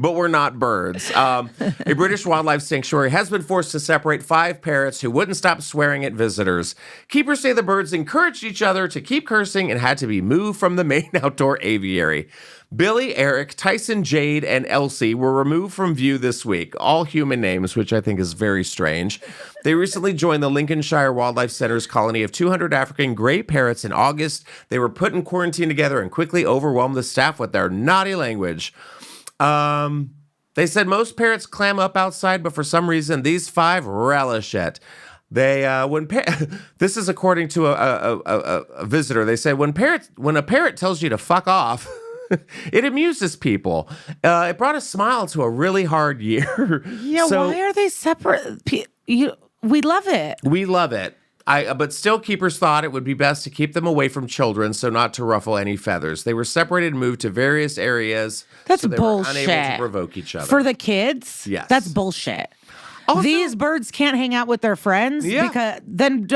But we're not birds. A British wildlife sanctuary has been forced to separate 5 parrots who wouldn't stop swearing at visitors. Keepers say the birds encouraged each other to keep cursing and had to be moved from the main outdoor aviary. Billy, Eric, Tyson, Jade, and Elsie were removed from view this week. All human names, which I think is very strange. They recently joined the Lincolnshire Wildlife Center's colony of 200 African gray parrots in August. They were put in quarantine together and quickly overwhelmed the staff with their naughty language. They said most parrots clam up outside, but for some reason, these 5 relish it. They this is according to a visitor. They said when a parrot tells you to fuck off, it amuses people. It brought a smile to a really hard year. Yeah, So why are they separate? We love it. we love it. But still, keepers thought it would be best to keep them away from children so not to ruffle any feathers. They were separated and moved to various areas. That's so they bullshit. were unable to provoke each other. For the kids? Yes. That's bullshit. Also- These birds can't hang out with their friends because then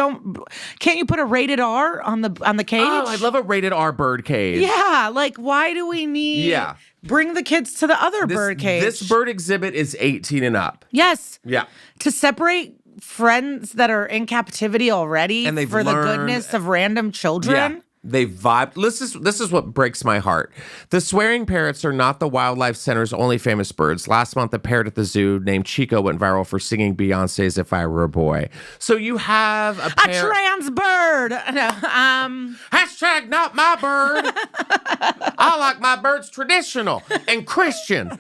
can't you put a rated R on the cage? Oh, I love a rated R bird cage. Yeah, like why do we need bring the kids to the other bird cage? This bird exhibit is 18 and up. Yes. Yeah. To separate friends that are in captivity already And they've for the learned- goodness of random children. Yeah. They vibed. This is what breaks my heart. The swearing parrots are not the Wildlife Center's only famous birds. Last month, a parrot at the zoo named Chico went viral for singing Beyonce's "If I Were a Boy." So you have a A trans bird. No, hashtag not my bird. I like my birds traditional and Christian.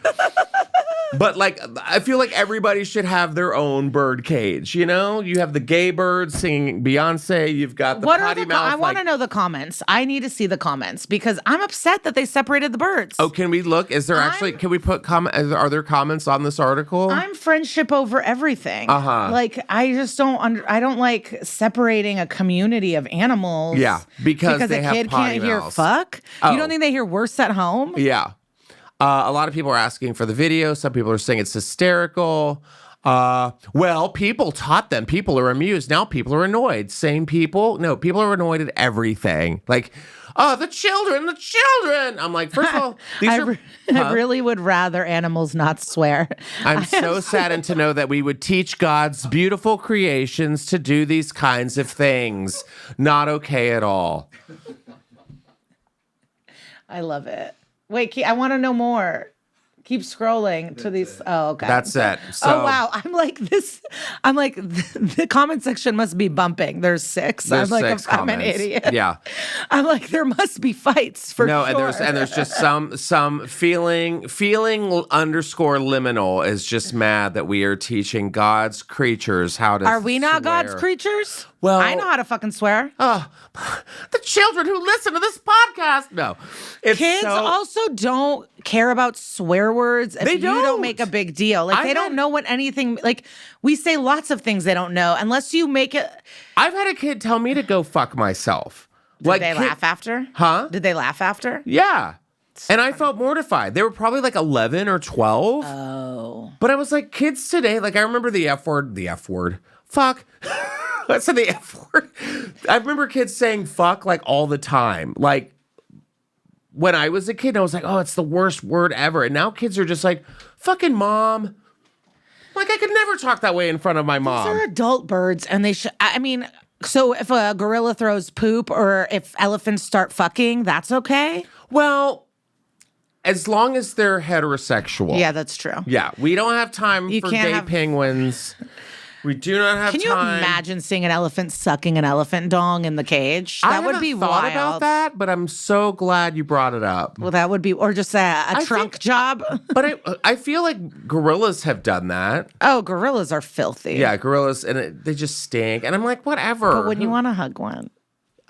But I feel like everybody should have their own bird cage. You know, you have the gay birds singing Beyonce. You've got the what are potty the? mouth. I want to know the comments. I need to see the comments because I'm upset that they separated the birds. Oh, can we look? Is there actually? Can we put comment? Are there comments on this article? I'm friendship over everything. Like I just don't. I don't like separating a community of animals. Yeah, because they a have kid potty can't hear mouths. fuck. Oh. You don't think they hear worse at home? Yeah. A lot of people are asking for the video. Some people are saying it's hysterical. Well, people taught them. People are amused. Now people are annoyed. Same people. No, people are annoyed at everything. Like, oh, the children. I'm like, first of all, I really would rather animals not swear. I'm so saddened to know that we would teach God's beautiful creations to do these kinds of things. Not okay at all. I love it. Wait, I want to know more. Keep scrolling to these. Oh, okay. That's it. So, Oh wow, I'm like the comment section must be bumping. There's 6. There's I'm like 6 I'm an comments. idiot. Yeah. I'm like there must be fights for No, sure. and there's just some feeling underscore liminal is just mad that we are teaching God's creatures how to. Are we not swear. God's creatures? Well, I know how to fucking swear. Oh, the children who listen to this podcast. No, it's Kids also don't care about swear words if They you don't don't. make a big deal. Like they don't had- know what anything. Like we say lots of things they don't know unless you make it. I've had a kid tell me to go fuck myself. Did they laugh after? Huh? Did they laugh after? Yeah. And I felt mortified. They were probably like 11 or 12. Oh. But I was like, kids today, like I remember the F word. Fuck. I said the F word. I remember kids saying fuck like all the time. Like when I was a kid, I was like, oh, it's the worst word ever. And now kids are just like, fucking mom. Like I could never talk that way in front of my mom. They're adult birds, and they should. I mean, so if a gorilla throws poop or if elephants start fucking, that's okay. Well, as long as they're heterosexual. Yeah, that's true. Yeah, we don't have time You for can't gay have- penguins. We do not have Can you time. imagine seeing an elephant sucking an elephant dong in the cage? I That would haven't be thought wild. about that, but I'm so glad you brought it up. Well, that would be, or just a trunk job. But I feel like gorillas have done that. Oh, gorillas are filthy. Yeah, gorillas, and they just stink. And I'm like, whatever. But when you want to hug one,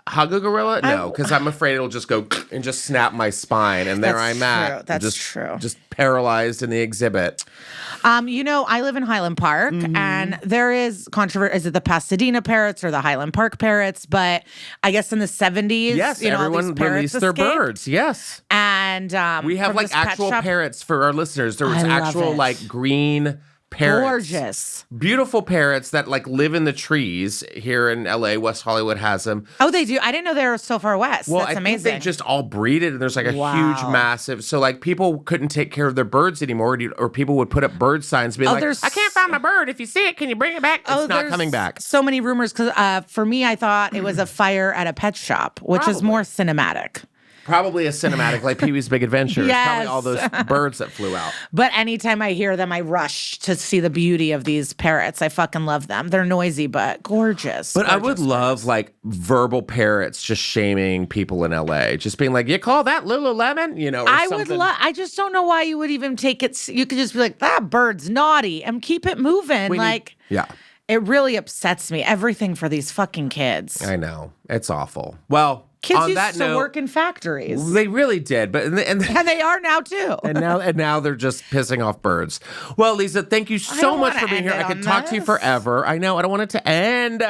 hug a gorilla? No, because I'm afraid it'll just go and just snap my spine, and there That's I'm at. true. That's just, true. Just paralyzed in the exhibit. I live in Highland Park, and there is controversy. Is it the Pasadena parrots or the Highland Park parrots? But I guess in the 70s, Yes, all these everyone parrots released their escaped. birds. Yes. And We have from like this pet actual shop- parrots for our listeners. There was I love actual it. like green parrots. Gorgeous. Beautiful parrots that like live in the trees here in LA. West Hollywood has them. Oh, they do. I didn't know they were so far west. Well, That's I amazing. think they just all breeded, and there's like a huge, massive. So like people couldn't take care of their birds anymore, or people would put up bird signs, being like, there's- "I can't find my bird. If you see it, can you bring it back?" It's not there's coming back. So many rumors because for me, I thought it was a fire at a pet shop, which is more cinematic. Probably a cinematic like Pee-wee's Big Adventure. It's probably Yes. all those birds that flew out. But anytime I hear them, I rush to see the beauty of these parrots. I fucking love them. They're noisy, but gorgeous. But I would Gorgeous. love like verbal parrots just shaming people in LA, just being like, "You call that Lululemon?" You know, or I something. would love. I just don't know why you would even take it. You could just be like, "That bird's naughty," and keep it moving. Yeah, It really upsets me. Everything for these fucking kids. I know it's awful. Well, Kids on used that to note, work in factories, they really did, but and and they are now too. and now they're just pissing off birds. Well, Lisa, thank you so don't much wanna for being end here. it I could on talk to you this. forever. I know. I don't want it to end.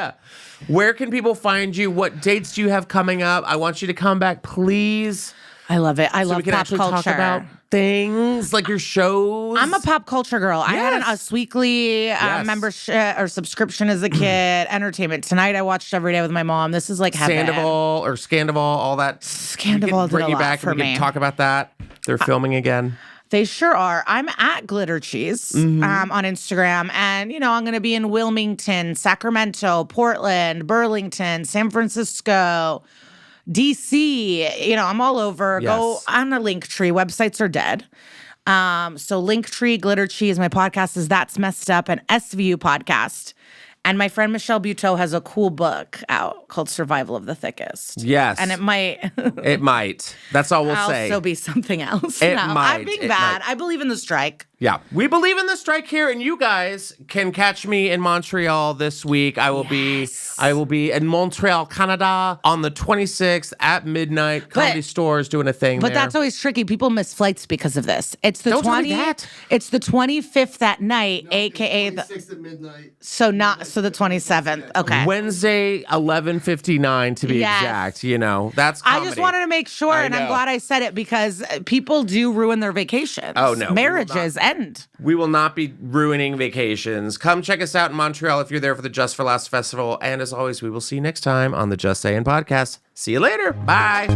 Where can people find you? What dates do you have coming up? I want you to come back, please. I love it. I So love we can pop actually culture. talk about things like your shows. I'm a pop culture girl. I had an Yes. Us Weekly Yes. membership or subscription as a kid. Entertainment Tonight I watched every day with my mom. This is like heaven. Scandival, all that. Scandival We can did bring a you lot back for and we me. can talk about that. They're filming again. They sure are. I'm at Glitter Cheese on Instagram. And, I'm going to be in Wilmington, Sacramento, Portland, Burlington, San Francisco, DC. I'm all over. Yes. Go on a Linktree. Websites are dead. So Linktree, Glitter Cheese. My podcast is That's Messed Up, an SVU podcast. And my friend Michelle Buteau has a cool book out called Survival of the Thickest. Yes. And it might It might. That's all we'll say. also be something else. It No, might. I'm being It bad. might. I believe in the strike. Yeah, we believe in the strike here, and you guys can catch me in Montreal this week. I will be in Montreal, Canada, on the 26th at midnight. Comedy Stores doing a thing. But there. that's always tricky. People miss flights because of this. It's the Don't tell me 20. that. It's the 25th that night, aka the 26th at midnight. so the 27th. Okay. Wednesday, 11:59 to be Yes. exact. That's I comedy. just wanted to make sure, I and I'm know. glad I said it because people do ruin their vacations. Oh, no, we will marriages end. We will not be ruining vacations. Come check us out in Montreal if you're there for the Just for Laughs Festival. And as always, we will see you next time on the Just Saying podcast. See you later. Bye.